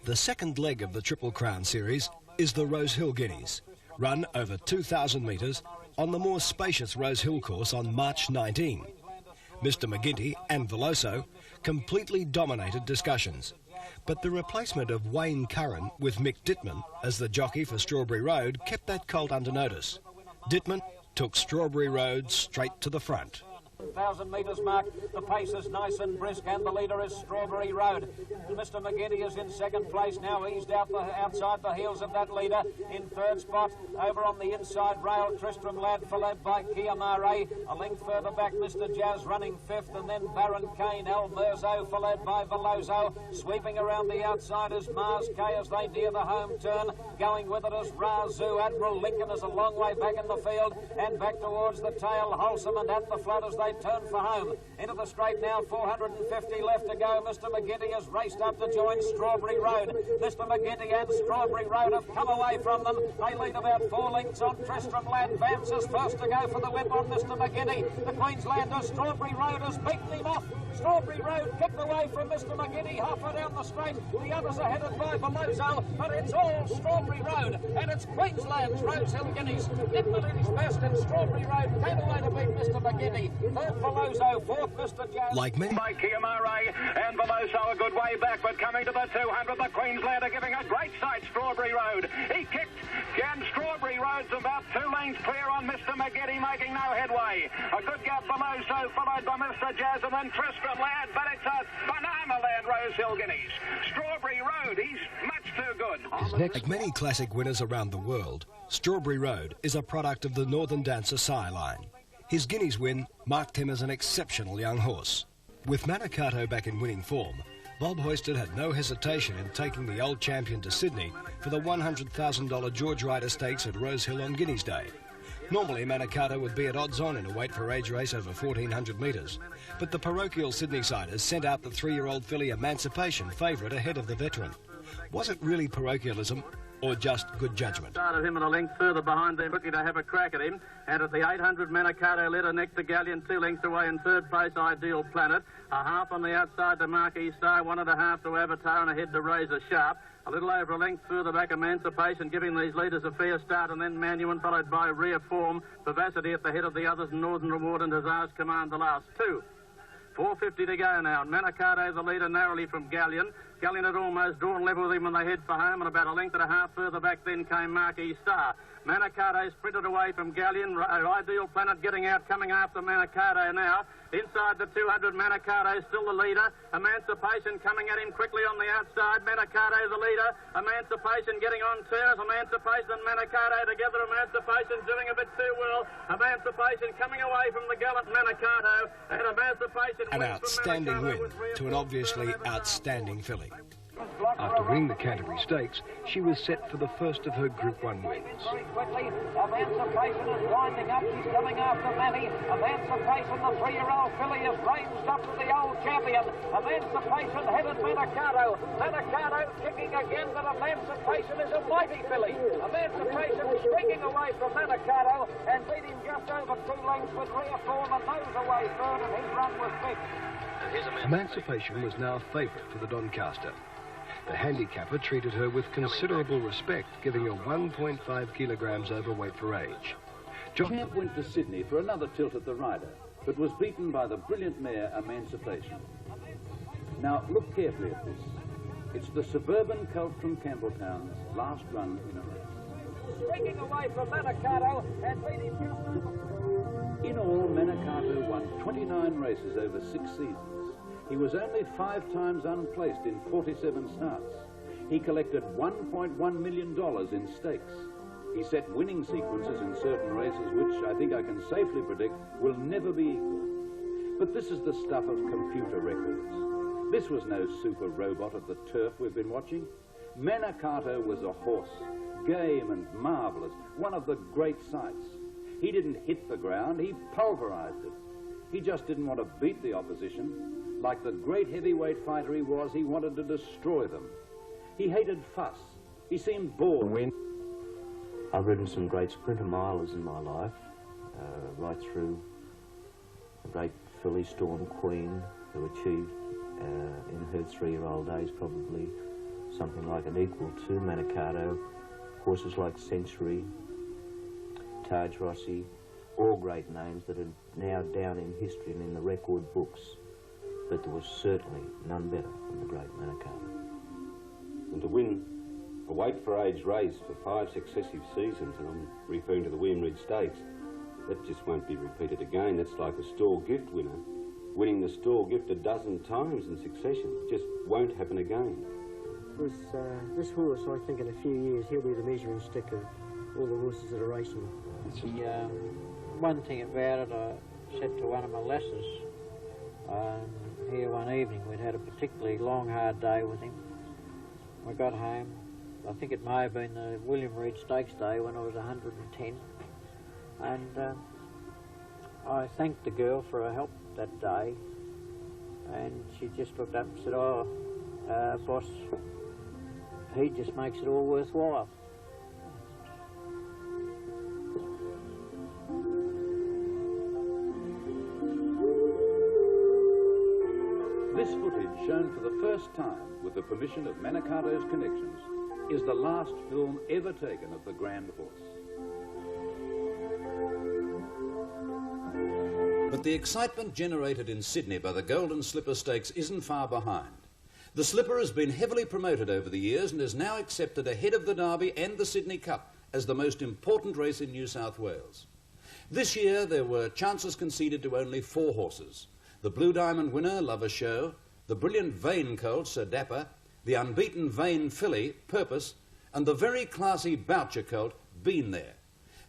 The second leg of the Triple Crown series is the Rose Hill Guineas, run over 2,000 metres on the more spacious Rose Hill course on March 19. Mr. McGinty and Veloso completely dominated discussions. But the replacement of Wayne Curran with Mick Dittman as the jockey for Strawberry Road kept that colt under notice. Dittman took Strawberry Road straight to the front. 1,000 metres mark, the pace is nice and brisk, and the leader is Strawberry Road. Mr. McGinty is in second place now, eased out outside the heels of that leader. In third spot, over on the inside rail, Tristram Lad, followed by Kiamare. A length further back, Mr. Jazz running fifth, and then Baron Kane, El Murzo, followed by Veloso. Sweeping around the outside is Mars K as they near the home turn. Going with it is Razoo. Admiral Lincoln is a long way back in the field, and back towards the tail, Wholesome, and at the flood as they turn for home. Into the straight now, 450 left to go. Mr. McGinty has raced up to join Strawberry Road. Mr. McGinty and Strawberry Road have come away from them. They lead about 4 lengths on Tristram Lad. Vance is first to go for the whip on Mr. McGinty. The Queenslander Strawberry Road has beaten him off. Strawberry Road kicked away from Mr. McGinty, halfway down the straight. The others are headed by Veloso, but it's all Strawberry Road, and it's Queensland's Rose Hill Guineas. Dittman in his best, and Strawberry Road came away to beat Mr. McGinty. Third Veloso, fourth Mr. Jazz. Like me. By Kiamare and Veloso a good way back, but coming to the 200, the Queenslander giving a great sight, Strawberry Road. He kicked, and Strawberry Road's about 2 lengths clear on Mr. McGinty, making no headway. A good gap Veloso, followed by Mr. Jazz, and then Tristram Lad, but it's a Banana Land Rose Hill Guineas. Strawberry Road, he's much too good. Like many classic winners around the world, Strawberry Road is a product of the Northern Dancer Sire line. His Guineas win marked him as an exceptional young horse. With Manikato back in winning form, Bob Hoisted had no hesitation in taking the old champion to Sydney for the $100,000 George Ryder Stakes at Rose Hill on Guineas Day. Normally, Manikato would be at odds-on in a weight-for-age race over 1,400 metres, but the parochial Sydney-siders sent out the 3-year-old filly Emancipation favourite ahead of the veteran. Was it really parochialism or just good judgment? Started him at a length further behind them, quickly to have a crack at him. And at the 800, Manikato led her next to Galleon, 2 lengths away in third place, Ideal Planet. A half on the outside to Marquis Star, 1.5 to Avatar, and ahead to Razor Sharp. A little over a length further back, Emancipation, giving these leaders a fair start, and then Manuan, followed by Rare Form, Vivacity at the head of the others, Northern Reward and Hussars command the last 2. 4:50 to go now. Manikato the leader narrowly from Galleon. Galleon had almost drawn level with him when they head for home, and about a length and a half further back then came Marquis Star. Manikato sprinted away from Galleon. Ideal Planet getting out, coming after Manikato now. Inside the 200, Manikato still the leader. Emancipation coming at him quickly on the outside. Manikato the leader. Emancipation getting on turns. Emancipation and Manikato together. Emancipation doing a bit too well. Emancipation coming away from the gallant Manikato. And Emancipation An outstanding win to an obviously outstanding filly. After winning the Canterbury Stakes, she was set for the first of her Group 1 wins. Very quickly, Emancipation is winding up. She's coming after Manny. Emancipation, the 3-year-old filly, is ranged up to the old champion. Emancipation headed Manikato. Manikato kicking again, but Emancipation is a mighty filly. Emancipation streaking away from Manikato and leading just over 2 lengths with Rare Form and nose away third, and his run was big. Emancipation was now favourite for the Doncaster. The handicapper treated her with considerable respect, giving her 1.5 kilograms overweight for age. Champ went to Sydney for another tilt at the Ryder, but was beaten by the brilliant mare Emancipation. Now, look carefully at this. It's the suburban colt from Campbelltown's last run in a race. Streaking away from Manikato and leading In all, Manikato won 29 races over 6 seasons. He was only 5 times unplaced in 47 starts. He collected $1.1 million in stakes. He set winning sequences in certain races which I think I can safely predict will never be equal. But this is the stuff of computer records. This was no super robot of the turf we've been watching. Manikato was a horse, game and marvellous, one of the great sights. He didn't hit the ground, he pulverized it. He just didn't want to beat the opposition. Like the great heavyweight fighter he was, he wanted to destroy them. He hated fuss. He seemed bored. I've ridden some great sprinter milers in my life, right through the great filly Storm Queen, who achieved in her 3-year-old days probably something like an equal to Manikato. Horses like Century, Taj Rossi, all great names that are now down in history and in the record books. But there was certainly none better than the great Manikato. And to win a weight-for-age race for 5 successive seasons, and I'm referring to the William Reid Stakes, that just won't be repeated again. That's like a Stawell Gift winner winning the Stawell Gift a dozen times in succession. It just won't happen again. This horse, I think in a few years, he'll be the measuring stick of all the horses that are racing. One thing about it, I said to one of my lasses, here one evening, we'd had a particularly long, hard day with him. We got home. I think it may have been the William Reid Stakes day when I was 110. And I thanked the girl for her help that day. And she just looked up and said, "Oh, boss, he just makes it all worthwhile." This footage, shown for the first time with the permission of Manikato's connections, is the last film ever taken of the Grand Horse. But the excitement generated in Sydney by the Golden Slipper Stakes isn't far behind. The Slipper has been heavily promoted over the years and is now accepted ahead of the Derby and the Sydney Cup as the most important race in New South Wales. This year there were chances conceded to only 4 horses. The Blue Diamond winner, Lover Show, the brilliant Vane colt, Sir Dapper, the unbeaten Vain filly, Purpose, and the very classy Boucher colt, Been There.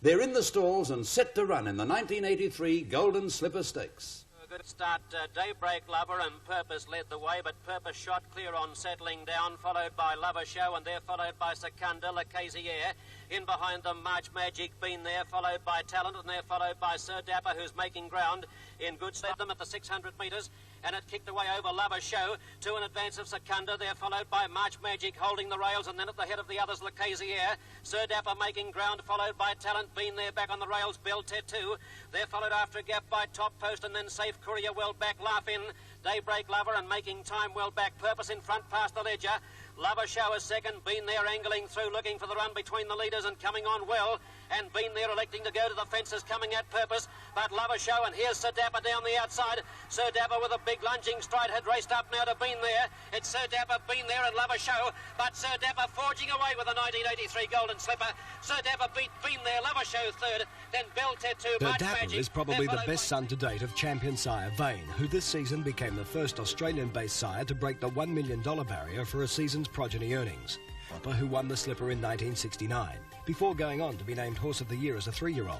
They're in the stalls and set to run in the 1983 Golden Slipper Stakes. A good start. Daybreak Lover and Purpose led the way, but Purpose shot clear on settling down, followed by Lover Show, and they're followed by Secunda, Lacaziere. In behind them, March Magic, Been There, followed by Talent, and they're followed by Sir Dapper, who's making ground in good stead them at the 600 metres, and it kicked away over Lover Show to an advance of Secunda. They're followed by March Magic holding the rails, and then at the head of the others, Lacaziere. Sir Dapper making ground, followed by Talent, Been There, back on the rails, Bell Tattoo. They're followed after a gap by Top Post, and then Safe Courier well back, Laugh In. Daybreak Lover and making time well back, Purpose in front past the Ledger. Lover Show is second, Been There angling through, looking for the run between the leaders and coming on well, and Been There electing to go to the fences, coming at Purpose, but Lover Show, and here's Sir Dapper down the outside. Sir Dapper with a big lunging stride had raced up now to Been There. It's Sir Dapper, Been There and Lover Show, but Sir Dapper forging away with the 1983 Golden Slipper. Sir Dapper beat Been There, Lover Show third, then Bell Tattoo, Sir March Dapper Magic. is probably the best son to date of champion sire Vain, who this season became the first Australian-based sire to break the $1 million barrier for a season's progeny earnings. Dapper, who won the Slipper in 1969, before going on to be named Horse of the Year as a 3-year-old.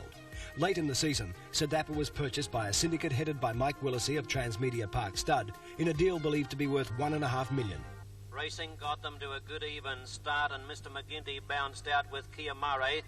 Late in the season, Sir Dapper was purchased by a syndicate headed by Mike Willesee of Transmedia Park Stud in a deal believed to be worth $1.5 million. Racing got them to a good even start, and Mr. McGinty bounced out with Kia Mare.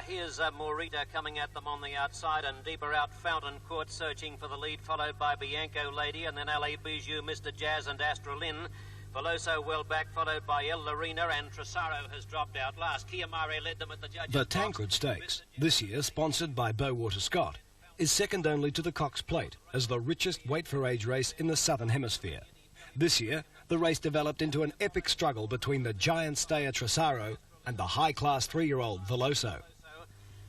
Here's Morita coming at them on the outside, and deeper out Fountain Court searching for the lead, followed by Bianco Lady, and then LA Bijou, Mr. Jazz and Astrolin. Veloso well back, followed by El Larina, and Tresaro has dropped out last. Kia Mare led them at the judges' The Tancred Stakes, this year sponsored by Bowater Scott, is second only to the Cox Plate as the richest weight-for-age race in the Southern Hemisphere. This year, the race developed into an epic struggle between the giant stayer Tresaro and the high-class 3-year-old Veloso.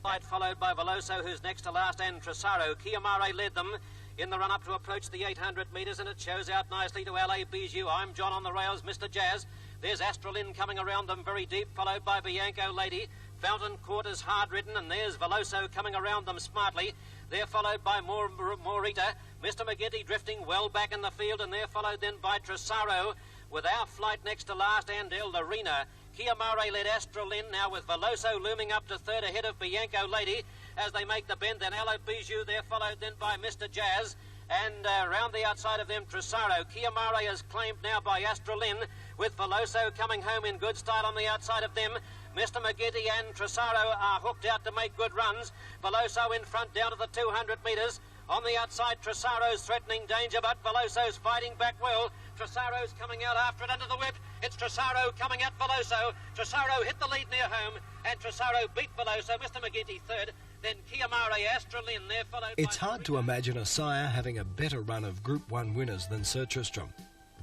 Followed by Veloso, who's next to last, and Tresaro. Kia Mare led them in the run-up to approach the 800 metres, and it shows out nicely to LA Bijou. I'm John on the rails, Mr. Jazz. There's Astrolin coming around them very deep, followed by Bianco Lady. Fountain Court is hard-ridden, and there's Veloso coming around them smartly. They're followed by Morita. Mr. McGinty drifting well back in the field, and they're followed then by Tresaro, with Our Flight next to last, and El Larina. Kia Mare led Astrolin, now with Veloso looming up to third ahead of Bianco Lady as they make the bend. Then LA Bijou, they're followed then by Mr. Jazz, and round the outside of them Tresaro. Kia Mare is claimed now by Astrolin, with Veloso coming home in good style on the outside of them. Mr. McGinty and Tresaro are hooked out to make good runs. Veloso in front down to the 200 metres. On the outside, Tresaro's threatening danger, but Veloso's fighting back well. Tresaro's coming out after it under the whip. It's Tresaro coming at Veloso. Tresaro hit the lead near home, and Tresaro beat Veloso. Mr. McGinty third, then Kia Mare, Astrolin, they're followed It's hard to imagine a sire having a better run of Group 1 winners than Sir Tristram.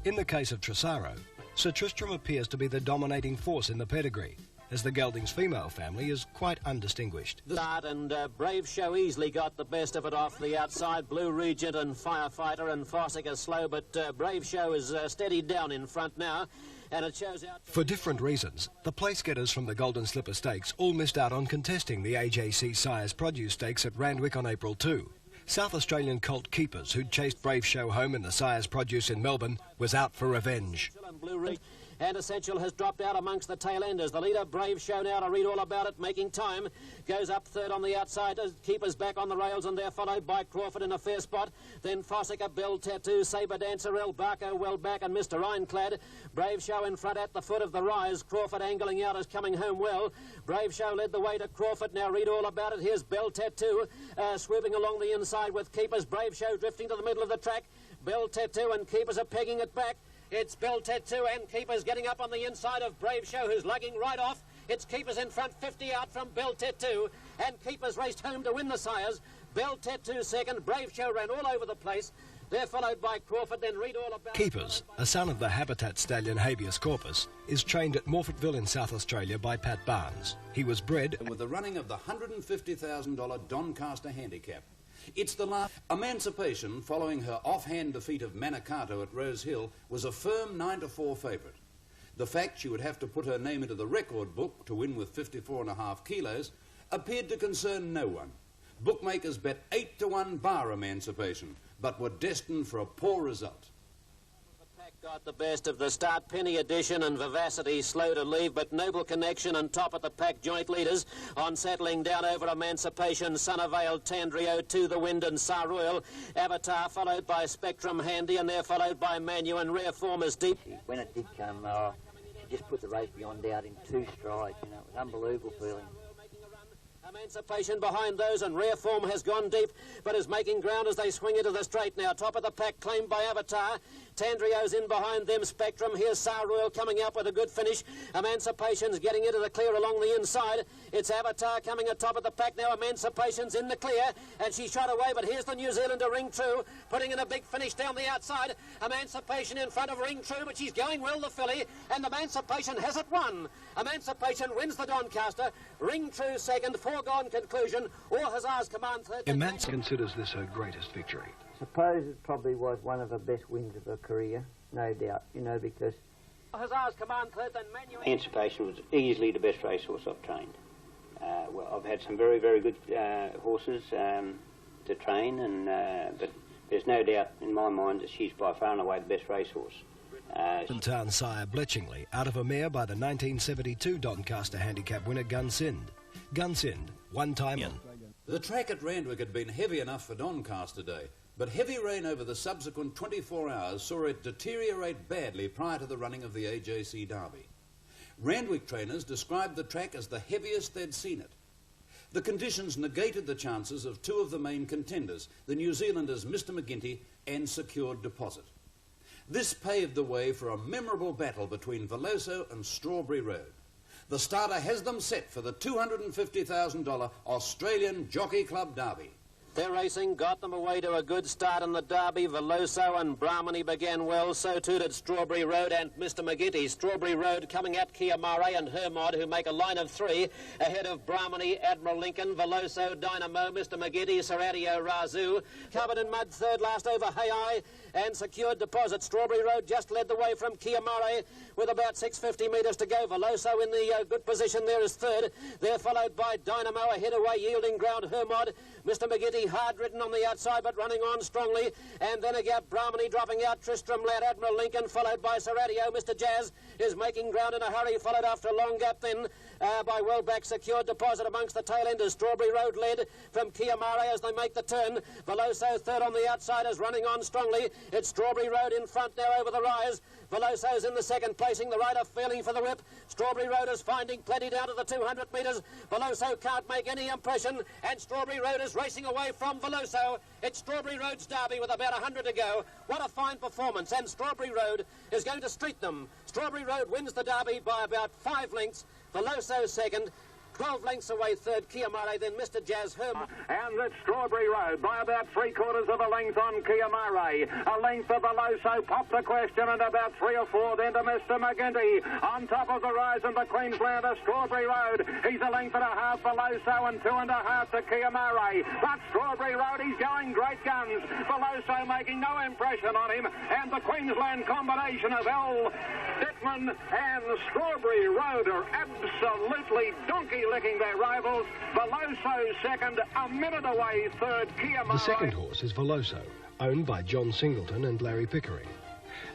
In the case of Tresaro, Sir Tristram appears to be the dominating force in the pedigree, as the Geldings female family is quite undistinguished. The start, and Brave Show easily got the best of it off the outside. Blue Regent and Firefighter and Fossick are slow, but Brave Show is steadied down in front now, and it shows out... For different reasons, the place-getters from the Golden Slipper Stakes all missed out on contesting the AJC Sires Produce Stakes at Randwick on April 2. South Australian colt Keepers, who'd chased Brave Show home in the Sires Produce in Melbourne, was out for revenge. And Essential has dropped out amongst the tail-enders. The leader, Brave Show, now to read all about it, making time. Goes up third on the outside. Keepers back on the rails, and they're followed by Crawford in a fair spot. Then Fossick, Bell Tattoo, Sabre Dancer, El Barco well back, and Mr. Ironclad. Brave Show in front at the foot of the rise. Crawford angling out is coming home well. Brave Show led the way to Crawford. Now read all about it. Here's Bell Tattoo swooping along the inside with Keepers. Brave Show drifting to the middle of the track. Bell Tattoo and Keepers are pegging it back. It's Bell Tattoo and Keepers getting up on the inside of Brave Show, who's lugging right off. It's Keepers in front, 50 out from Bell Tattoo, and Keepers raced home to win the Sires. Bell Tattoo second. Brave Show ran all over the place. They're followed by Crawford, then read all about... Keepers, a son of the habitat stallion Habeas Corpus, is trained at Morfettville in South Australia by Pat Barnes. He was bred... with the running of the $150,000 Doncaster Handicap. It's the last. Emancipation, following her offhand defeat of Manicato at Rose Hill, was a firm 9-4 favourite. The fact she would have to put her name into the record book to win with 54.5 kilos appeared to concern no one. Bookmakers bet 8-1 bar Emancipation, but were destined for a poor result. Got the best of the start. Penny Edition and Vivacity slow to leave, but Noble Connection and top of the pack joint leaders. On settling down over Emancipation, Sunnyvale, Tandrio, To the Wind and Saruel. Avatar followed by Spectrum Handy, and they're followed by Manu and Rare Form is deep. When it did come, she just put the race beyond doubt in 2 strides. You know, it was unbelievable feeling. Emancipation behind those, and Rare Form has gone deep, but is making ground as they swing into the straight now. Top of the pack claimed by Avatar. Tandrio's in behind them. Spectrum. Here's Saruel coming up with a good finish. Emancipation's getting into the clear along the inside. It's Avatar coming atop of the pack now. Emancipation's in the clear, and she shot away, but here's the New Zealander Ring True, putting in a big finish down the outside. Emancipation in front of Ring True, but she's going well, the filly, and Emancipation has it won. Emancipation wins the Doncaster. Ring True second, foregone conclusion, or Hussar's Command third. Emancipation considers this her greatest victory. Suppose it probably was one of the best wins of her career, no doubt, you know, because... Hussar's Command third, then Manu... Emancipation was easily the best racehorse I've trained. Well, I've had some very, very good horses to train, and but there's no doubt in my mind that she's by far and away the best racehorse. Town sire Bletchingley out of a mare by the 1972 Doncaster Handicap winner Gunsynd. Gunsynd, one-time... The track at Randwick had been heavy enough for Doncaster Day, but heavy rain over the subsequent 24 hours saw it deteriorate badly prior to the running of the AJC Derby. Randwick trainers described the track as the heaviest they'd seen it. The conditions negated the chances of 2 of the main contenders, the New Zealanders Mr. McGinty and Secured Deposit. This paved the way for a memorable battle between Veloso and Strawberry Road. The starter has them set for the $250,000 Australian Jockey Club Derby. Their racing got them away to a good start in the Derby. Veloso and Brahmani began well, so too did Strawberry Road and Mr. McGinty. Strawberry Road coming at Kiamare and Hermod, who make a line of 3, ahead of Brahmani, Admiral Lincoln, Veloso, Dynamo, Mr. McGinty, Seradio, Razoo. Covered in mud, third last over Hayai and Secured Deposit. Strawberry Road just led the way from Kiamare with about 650 metres to go. Veloso in the good position there is third. They're followed by Dynamo, ahead away, yielding ground, Hermod. Mr. McGinty hard ridden on the outside, but running on strongly. And then a gap, Brahmani dropping out, Tristram Lad, Admiral Lincoln, followed by Seradio. Mr. Jazz is making ground in a hurry, followed after a long gap then by well back Secured Deposit amongst the tail enders. Strawberry Road led from Kiamare as they make the turn. Veloso third on the outside is running on strongly. It's Strawberry Road in front now over the rise. Veloso's in the second, placing the rider feeling for the whip. Strawberry Road is finding plenty down to the 200 metres. Veloso can't make any impression, and Strawberry Road is racing away from Veloso. It's Strawberry Road's Derby with about 100 to go. What a fine performance, and Strawberry Road is going to street them. Strawberry Road wins the Derby by about 5 lengths. Veloso second. 12 lengths away third, Kiamare, then Mr. Jazz Hermod. And that's Strawberry Road by about 3/4 of a length on Kiamare. A length of Veloso popped the question, and about 3 or 4 then to Mr. McGinty. On top of the rise in the Queenslander, Strawberry Road. He's a length and a half Veloso and 2 1/2 to Kiamare. But Strawberry Road, he's going great guns. Veloso making no impression on him, and the Queensland combination of L. Dittman and Strawberry Road are absolutely donkey-licking their rivals. Veloso second, a minute away third, Kiamare. The second horse is Veloso, owned by John Singleton and Larry Pickering.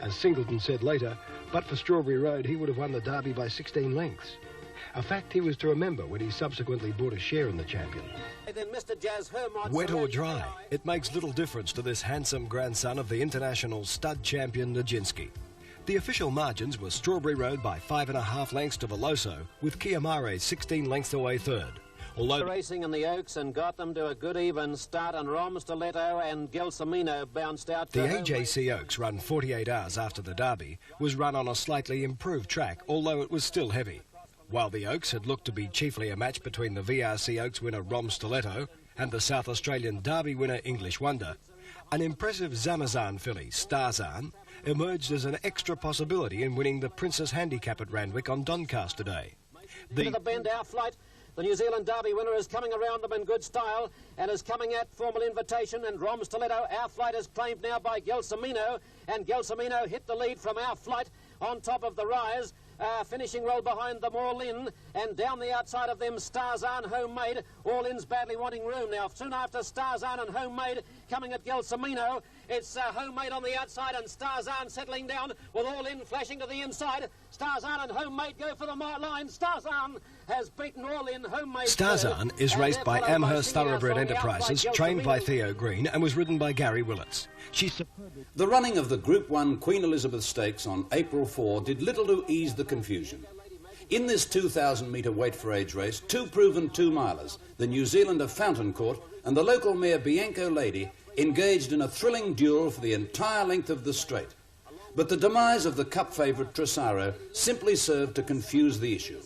As Singleton said later, but for Strawberry Road, he would have won the Derby by 16 lengths. A fact he was to remember when he subsequently bought a share in the champion. Then Mr. Jazz Hermod. Wet or dry, it makes little difference to this handsome grandson of the international stud champion Nijinsky. The official margins were Strawberry Road by 5.5 lengths to Veloso, with Kiamare 16 lengths away third. Although racing in the Oaks and got them to a good even start, and Rom Stiletto and Gelsomino bounced out. The AJC Oaks, run 48 hours after the Derby, was run on a slightly improved track, although it was still heavy. While the Oaks had looked to be chiefly a match between the VRC Oaks winner Rom Stiletto and the South Australian Derby winner English Wonder, an impressive Zamazan filly, Starzan, emerged as an extra possibility in winning the Princess Handicap at Randwick on Doncaster Day. The bend, Our Flight, the New Zealand Derby winner, is coming around them in good style and is coming at formal invitation, and Rom Stiletto. Our Flight is claimed now by Gelsomino, and Gelsomino hit the lead from Our Flight on top of the rise. Finishing well behind them, All In, and down the outside of them, Starzan, Homemade. All In's badly wanting room now. Soon after Starzan and Homemade coming at Gelsomino. It's Homemade on the outside and Starzan settling down with All In flashing to the inside. Starzan and Homemade go for the line. Starzan has beaten All In. Homemade. Starzan is raced by Amherst Thoroughbred Enterprises, trained by Theo Green, and was ridden by Gary Willits. The running of the Group 1 Queen Elizabeth Stakes on April 4 did little to ease the confusion. In this 2,000-metre weight for age race, two proven two-milers, the New Zealander Fountain Court and the local mare Bianco Lady, engaged in a thrilling duel for the entire length of the straight. But the demise of the Cup favourite Tresaro simply served to confuse the issue.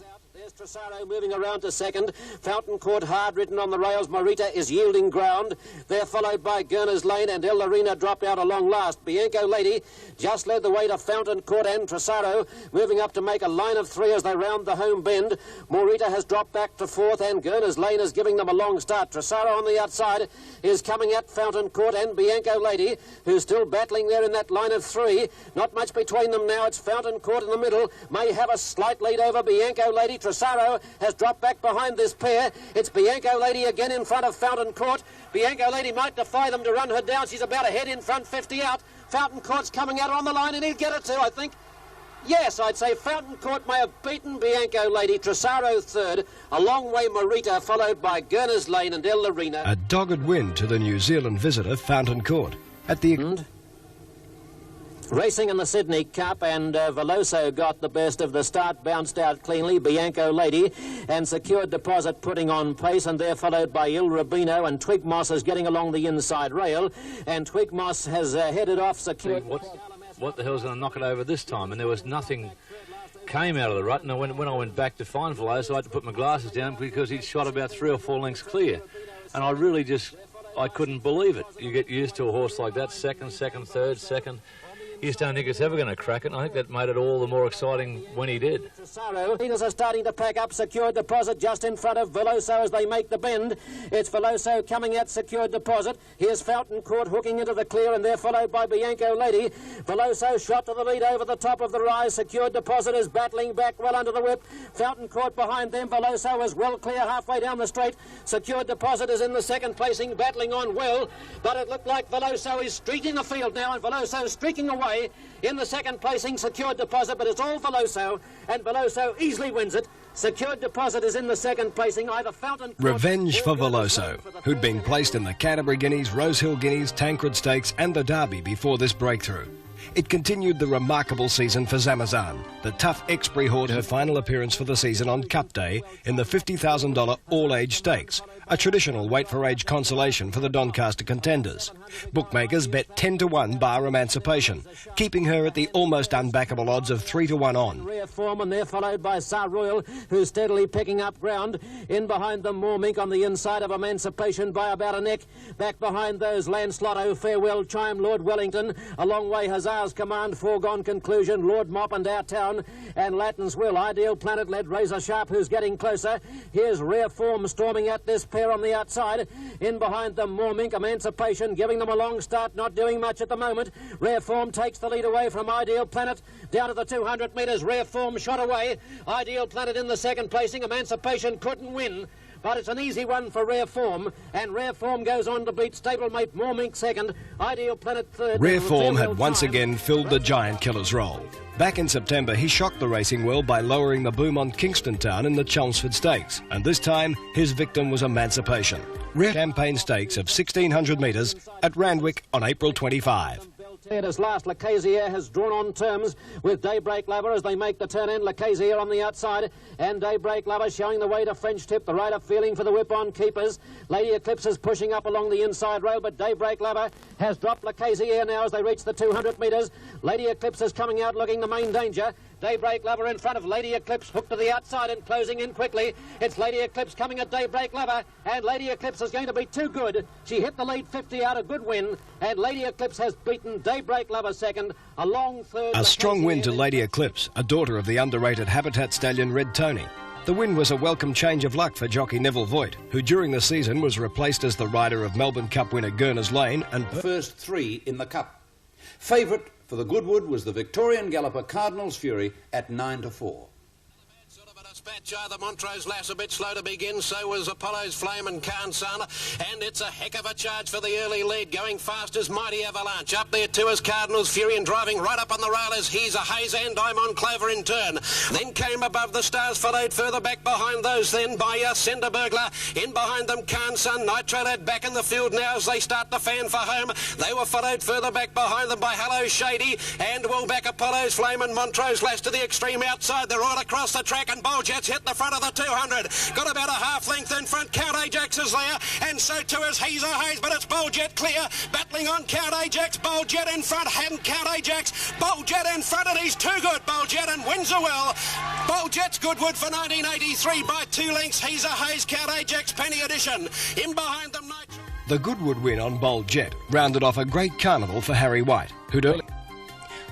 Tresaro moving around to second. Fountain Court hard ridden on the rails. Morita is yielding ground. They're followed by Gurner's Lane and El Lorena dropped out along last. Bianco Lady just led the way to Fountain Court and Tresaro moving up to make a line of three as they round the home bend. Morita has dropped back to fourth and Gurner's Lane is giving them a long start. Tresaro on the outside is coming at Fountain Court and Bianco Lady, who's still battling there in that line of three. Not much between them now. It's Fountain Court in the middle. May have a slight lead over Bianco Lady. Tresaro has dropped back behind this pair. It's Bianco Lady again in front of Fountain Court. Bianco Lady might defy them to run her down. She's about a head in front, 50 out. Fountain Court's coming out on the line and he'll get it too, I think. Yes, I'd say Fountain Court may have beaten Bianco Lady. Tresaro third. A long way Morita, followed by Gurner's Lane and El Lorena. A dogged win to the New Zealand visitor, Fountain Court. At the end. Racing in the Sydney Cup and Veloso got the best of the start, bounced out cleanly, Bianco Lady, and Secured Deposit putting on pace, and they're followed by Il Rubino, and Twig Moss is getting along the inside rail, and Twig Moss has headed off Secured. What the hell's going to knock it over this time? And there was nothing came out of the rut, and when I went back to find Veloso, I had to put my glasses down because he'd shot about 3 or 4 lengths clear, and I really just, I couldn't believe it. You get used to a horse like that, second, third, second. You just don't think it's ever going to crack it, and I think that made it all the more exciting when he did. Leaders are starting to pack up. Secured Deposit just in front of Veloso as they make the bend. It's Veloso coming at Secured Deposit. Here's Fountain Court hooking into the clear, and they're followed by Bianco Lady. Veloso shot to the lead over the top of the rise. Secured Deposit is battling back well under the whip. Fountain Court behind them. Veloso is well clear halfway down the straight. Secured Deposit is in the second placing, battling on well, but it looked like Veloso is streaking the field now, and Veloso streaking away. In the second placing, Secured Deposit, but it's all Veloso, and Veloso easily wins it. Secured Deposit is in the second placing, either Fountain Court. Revenge for Veloso, who'd been placed in the Canterbury Guineas, Rosehill Guineas, Tancred Stakes and the Derby before this breakthrough. It continued the remarkable season for Zamazan. The tough Exbury Horde her final appearance for the season on Cup Day in the $50,000 All-Age Stakes, a traditional weight-for-age consolation for the Doncaster contenders. Bookmakers bet 10 to 1 bar Emancipation, keeping her at the almost unbackable odds of 3 to 1 on. Rare Form, and they're followed by Sar Royal, who's steadily picking up ground. In behind them, Moormink on the inside of Emancipation by about a neck. Back behind those, Lancelot, Farewell, Chime, Lord Wellington. A long way, Hussar's Command, Foregone Conclusion, Lord Mop and Our Town, and Latin's Will. Ideal Planet led Razor Sharp, who's getting closer. Here's Rare Form storming at this pair on the outside. In behind them, Moormink, Emancipation, giving them a long start, not doing much at the moment. Rare Form takes the lead away from Ideal Planet. Down to the 200 metres, Rare Form shot away. Ideal Planet in the second placing. Emancipation couldn't win, but it's an easy one for Rare Form, and Rare Form goes on to beat stablemate Moormink second, Ideal Planet third. Rare Form had once again filled the giant killer's role. Back in September, he shocked the racing world by lowering the boom on Kingston Town in the Chelmsford Stakes, and this time his victim was Emancipation. Rare Champagne Stakes of 1,600 metres at Randwick on April 25. As last, Lacazier has drawn on terms with Daybreak Lover as they make the turn in. Lacazier on the outside, and Daybreak Lover showing the way to French Tip. The rider feeling for the whip on keepers. Lady Eclipse is pushing up along the inside rail, but Daybreak Lover has dropped Lacazier now as they reach the 200 metres. Lady Eclipse is coming out looking the main danger. Daybreak Lover in front of Lady Eclipse, hooked to the outside and closing in quickly. It's Lady Eclipse coming at Daybreak Lover, and Lady Eclipse is going to be too good. She hit the lead 50 out, a good win, and Lady Eclipse has beaten Daybreak Lover second, a long third. A strong win to Lady Eclipse, a daughter of the underrated Habitat stallion Red Tony. The win was a welcome change of luck for jockey Neville Voigt, who during the season was replaced as the rider of Melbourne Cup winner Gurner's Lane and first three in the Cup. Favourite For the Goodwood was the Victorian galloper Cardinal's Fury at 9-4. Dispatch either Montrose Lass a bit slow to begin, so was Apollo's Flame and Khansan, and it's a heck of a charge for the early lead. Going fast as Mighty Avalanche. Up there too is Cardinal's Fury, and driving right up on the rail is He's a Haze and I'm on Clover in turn. Then came Above the Stars, followed further back behind those then by Cinder Burglar. In behind them Khansan, Nitro Lad back in the field now as they start to fan for home. They were followed further back behind them by Hello Shady, and well back Apollo's Flame and Montrose Lass to the extreme outside. They're all across the track, and Boljet's hit the front of the 200. Got about a half length in front. Count Ajax is there, and so too is He's a Haze, but it's Boljet clear. Battling on Count Ajax. Boljet in front, and Count Ajax. Boljet in front, and he's too good, Boljet, and wins a well. Boljet's Goodwood for 1983 by 2 lengths. He's a Haze, Count Ajax, Penny Edition. In behind them, Nitro. The Goodwood win on Boljet rounded off a great carnival for Harry White, who'd early...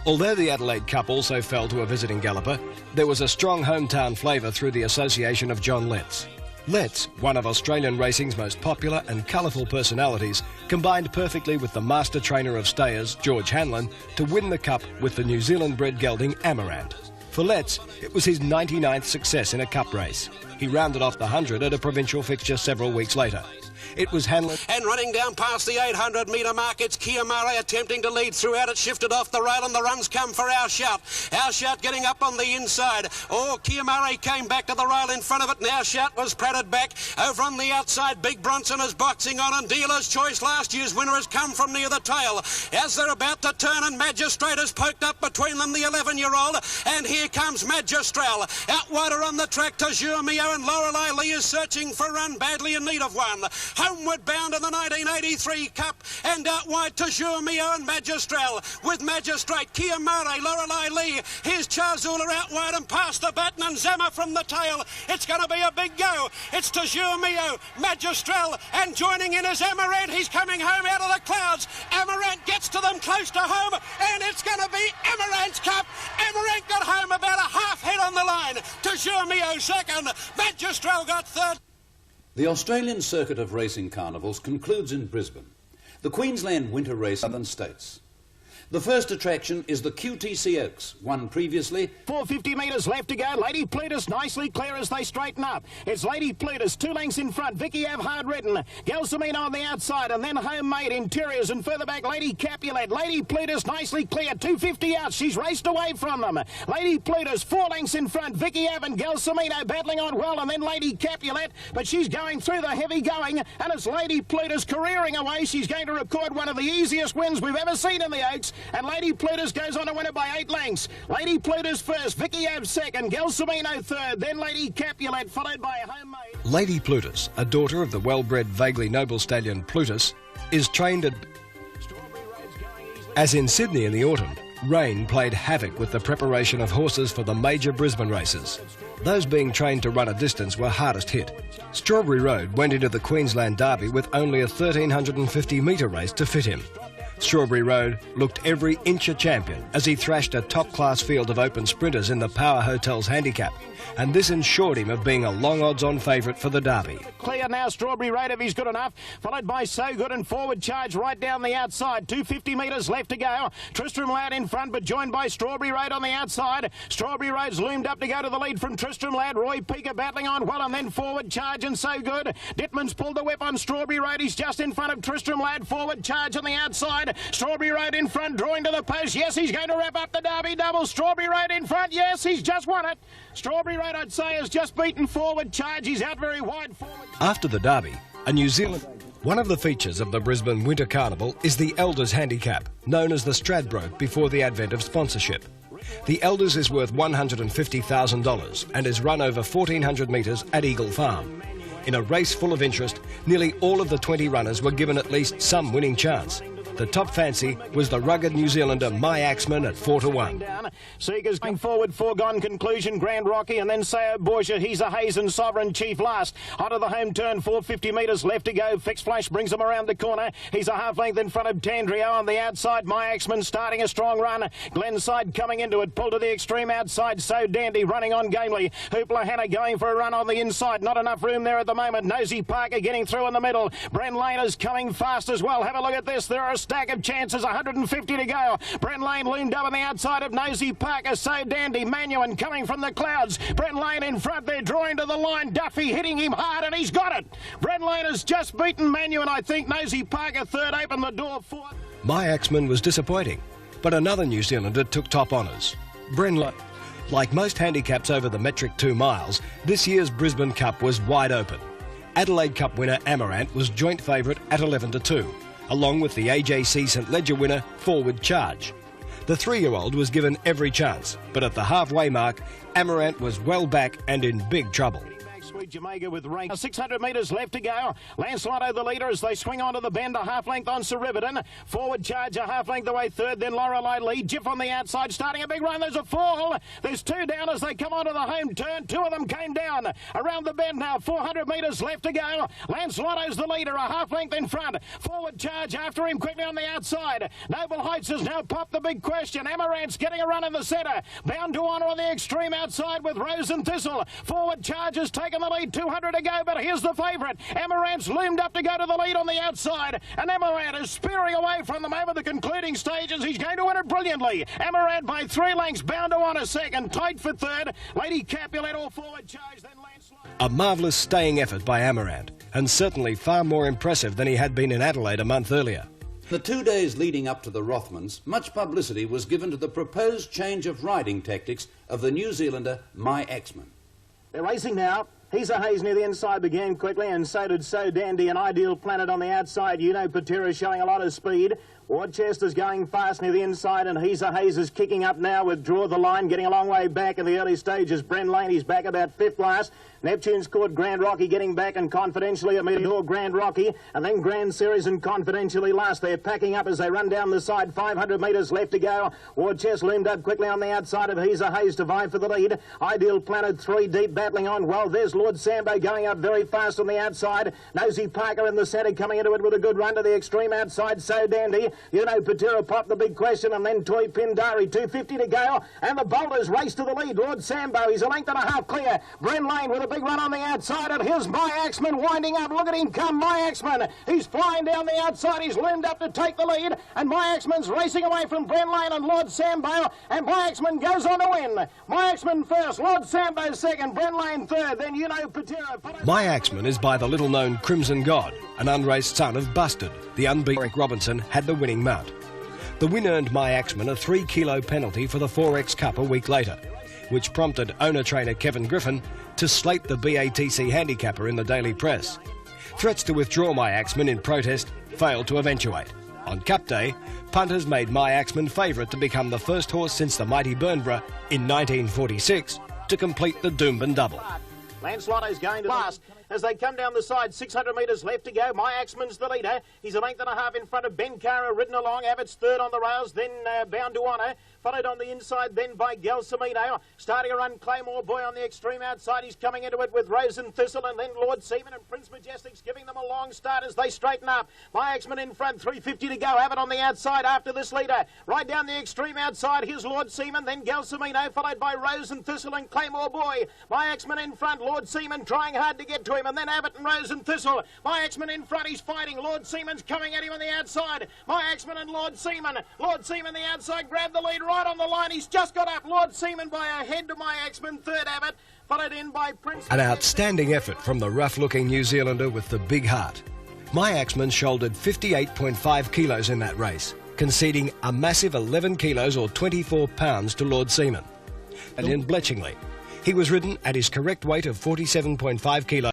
Although the Adelaide Cup also fell to a visiting galloper, there was a strong hometown flavour through the association of John Letts. Letts, one of Australian racing's most popular and colourful personalities, combined perfectly with the master trainer of stayers, George Hanlon, to win the Cup with the New Zealand-bred gelding Amaranth. For Letts, it was his 99th success in a Cup race. He rounded off the 100 at a provincial fixture several weeks later. It was Hanlon. And running down past the 800-metre mark, it's Kia Mare attempting to lead throughout. It shifted off the rail, and the runs come for Our Shout. Our Shout getting up on the inside. Oh, Kia Mare came back to the rail in front of it, and Our Shout was pratted back. Over on the outside, Big Bronson is boxing on, and Dealer's Choice, last year's winner, has come from near the tail. As they're about to turn, and Magistrate has poked up between them, the 11-year-old, and here comes Magistrale. Out wider on the track, Tajur Mio, and Lorelei Lee is searching for a run, badly in need of one. Homeward bound in the 1983 Cup, and out wide Tajur Mio and Magistrale. With Magistrate, Kia Mare, Lorelei Lee. Here's Charzula out wide and past the baton, and Zama from the tail. It's going to be a big go. It's Tajur Mio, Magistrale, and joining in is Amaranth. He's coming home out of the clouds. Amaranth gets to them close to home, and it's going to be Amaranth's Cup. Amaranth got home about a half head on the line. Tajur Mio second. Magistrale got third. The Australian Circuit of Racing Carnivals concludes in Brisbane. The Queensland Winter Race Southern States. The first attraction is the QTC Oaks, won previously. 450 metres left to go. Lady Plutus nicely clear as they straighten up. It's Lady Plutus, 2 lengths in front. Vicky Ave hard ridden. Gelsomina on the outside, and then Homemade Interiors, and further back Lady Capulet. Lady Plutus nicely clear, 250 out. She's raced away from them. Lady Plutus, 4 lengths in front. Vicky Ave and Gelsomina battling on well, and then Lady Capulet, but she's going through the heavy going, and it's Lady Plutus careering away. She's going to record one of the easiest wins we've ever seen in the Oaks. And Lady Plutus goes on to win it by 8 lengths. Lady Plutus first, Vicky Ave second, Gelsomino third, then Lady Capulet, followed by Homemade. Lady Plutus, a daughter of the well-bred, vaguely noble stallion Plutus, is trained at... As in Sydney in the autumn, rain played havoc with the preparation of horses for the major Brisbane races. Those being trained to run a distance were hardest hit. Strawberry Road went into the Queensland Derby with only a 1,350-metre race to fit him. Strawberry Road looked every inch a champion as he thrashed a top-class field of open sprinters in the Power Hotels handicap, and this ensured him of being a long odds-on favourite for the Derby. Clear now, Strawberry Road, if he's good enough, followed by So Good and Forward Charge right down the outside. 250 metres left to go. Tristram Lad in front, but joined by Strawberry Road on the outside. Strawberry Road's loomed up to go to the lead from Tristram Lad. Roy Peaker battling on well, and then Forward Charge and So Good. Dittman's pulled the whip on Strawberry Road. He's just in front of Tristram Lad. Forward Charge on the outside. Strawberry Road in front, drawing to the post. Yes, he's going to wrap up the Derby double. Strawberry Road in front. Yes, he's just won it. Strawberry Road, I'd say, has just beaten Forward Charge. He's out very wide forward. After the Derby, a New Zealand... One of the features of the Brisbane Winter Carnival is the Elders Handicap, known as the Stradbroke before the advent of sponsorship. The Elders is worth $150,000 and is run over 1,400 metres at Eagle Farm. In a race full of interest, nearly all of the 20 runners were given at least some winning chance. The top fancy was the rugged New Zealander My Axeman at 4-1. Seekers going forward, Foregone Conclusion, Grand Rocky, and then Sayo Borgia. He's a Hazen Sovereign Chief last. Onto the home turn, 450 metres left to go. Fixed Flash brings him around the corner. He's a half length in front of Tandrio on the outside. My Axeman starting a strong run. Glenside coming into it, pulled to the extreme outside. So Dandy running on gamely. Hoopla Hannah going for a run on the inside. Not enough room there at the moment. Nosy Parker getting through in the middle. Bren Laner's coming fast as well. Have a look at this. There are stack of chances, 150 to go. Brent Lane loomed up on the outside of Nosy Parker. So Dandy, Manuin coming from the clouds. Brent Lane in front there, drawing to the line. Duffy hitting him hard, and he's got it. Brent Lane has just beaten Manuin, I think. Nosy Parker third, opened the door fourth. My Axeman was disappointing, but another New Zealander took top honours. Brent Lane. Like most handicaps over the metric 2 miles, this year's Brisbane Cup was wide open. Adelaide Cup winner Amarant was joint favourite at 11-2, along with the AJC St Ledger winner Forward Charge. The 3-year-old was given every chance, but at the halfway mark, Amarant was well back and in big trouble. Sweet Jamaica with rank. 600 metres left to go. Lancelot the leader as they swing onto the bend, a half length on Sir Riverton. Forward Charge a half length away third, then Lorelei lead. Jiff on the outside, starting a big run. There's a fall. There's 2 down as they come onto the home turn. 2 of them came down. Around the bend now, 400 metres left to go. Lancelot's the leader, a half length in front. Forward Charge after him quickly on the outside. Noble Heights has now popped the big question. Amarant's getting a run in the centre. Bound to Honour on the extreme outside with Rose and Thistle. Forward Charge has taken the lead, 200 to go, but here's the favourite. Amarant's loomed up to go to the lead on the outside, and Amarant is spearing away from them over the concluding stages. He's going to win it brilliantly. Amarant by 3 lengths, Bound to Honour second, tight for third. Lady Capulet all Forward Charge, then Lancelot. A marvellous staying effort by Amarant, and certainly far more impressive than he had been in Adelaide a month earlier. The 2 days leading up to the Rothmans, much publicity was given to the proposed change of riding tactics of the New Zealander My Axeman. They're racing now. He's a Hayes near the inside began quickly, and so did So Dandy. An Ideal Planet on the outside. Patera showing a lot of speed. Worcester's going fast near the inside, and He's a Hayes is kicking up now with Draw the Line, getting a long way back in the early stages. Brent Lane, he's back about 5th last. Neptune's caught Grand Rocky getting back, and Confidentially a meter door Grand Rocky, and then Grand Series and Confidentially last. They're packing up as they run down the side. 500 metres left to go. Worcester loomed up quickly on the outside of He's a Hayes to vie for the lead. Ideal Planet 3 deep battling on. Well, there's Lord Sambo going up very fast on the outside. Nosy Parker in the centre coming into it with a good run to the extreme outside. So Dandy. Patera popped the big question, and then Toy Pindari. 250 to go, and the Boulders race to the lead. Lord Sambo, he's a length and a half clear. Brent Lane with a big run on the outside, and here's My Axeman winding up. Look at him come, My Axeman. He's flying down the outside. He's loomed up to take the lead, and My Axeman's racing away from Brent Lane and Lord Sambo, and My Axeman goes on to win. My Axeman first, Lord Sambo second, Brent Lane third, then Patera. My Axeman is by the little-known Crimson God, an unraced son of Bustard. The unbeaten Eric Robinson had the winning mount. The win earned My Axeman a 3-kilo penalty for the 4X Cup a week later, which prompted owner-trainer Kevin Griffin to slate the BATC handicapper in the daily press. Threats to withdraw My Axeman in protest failed to eventuate. On Cup Day, punters made My Axeman favourite to become the first horse since the mighty Burnborough in 1946 to complete the Doomben double. Lancelot is going to last as they come down the side. 600 metres left to go. My Axeman's the leader. He's a length and a half in front of Ben Cara, ridden along. Abbott's third on the rails, then Bound to Honour. Followed on the inside then by Gelsomino. Starting a run, Claymore Boy on the extreme outside. He's coming into it with Rose and Thistle, and then Lord Seaman and Prince Majestic's giving them a long start as they straighten up. My Axeman in front, 350 to go. Abbott on the outside after this leader. Right down the extreme outside, here's Lord Seaman, then Gelsomino, followed by Rose and Thistle and Claymore Boy. My Axeman in front, Lord Seaman trying hard to get to him, and then Abbott and Rose and Thistle. My Axeman in front, he's fighting. Lord Seaman's coming at him on the outside. My Axeman and Lord Seaman. Lord Seaman the outside, grabbed the lead right on the line. He's just got up. Lord Seaman by a head to My Axeman, third Abbott, followed in by Prince. An outstanding effort from the rough-looking New Zealander with the big heart. My Axeman shouldered 58.5 kilos in that race, conceding a massive 11 kilos or 24 pounds to Lord Seaman. And in Bletchingley, he was ridden at his correct weight of 47.5 kilos.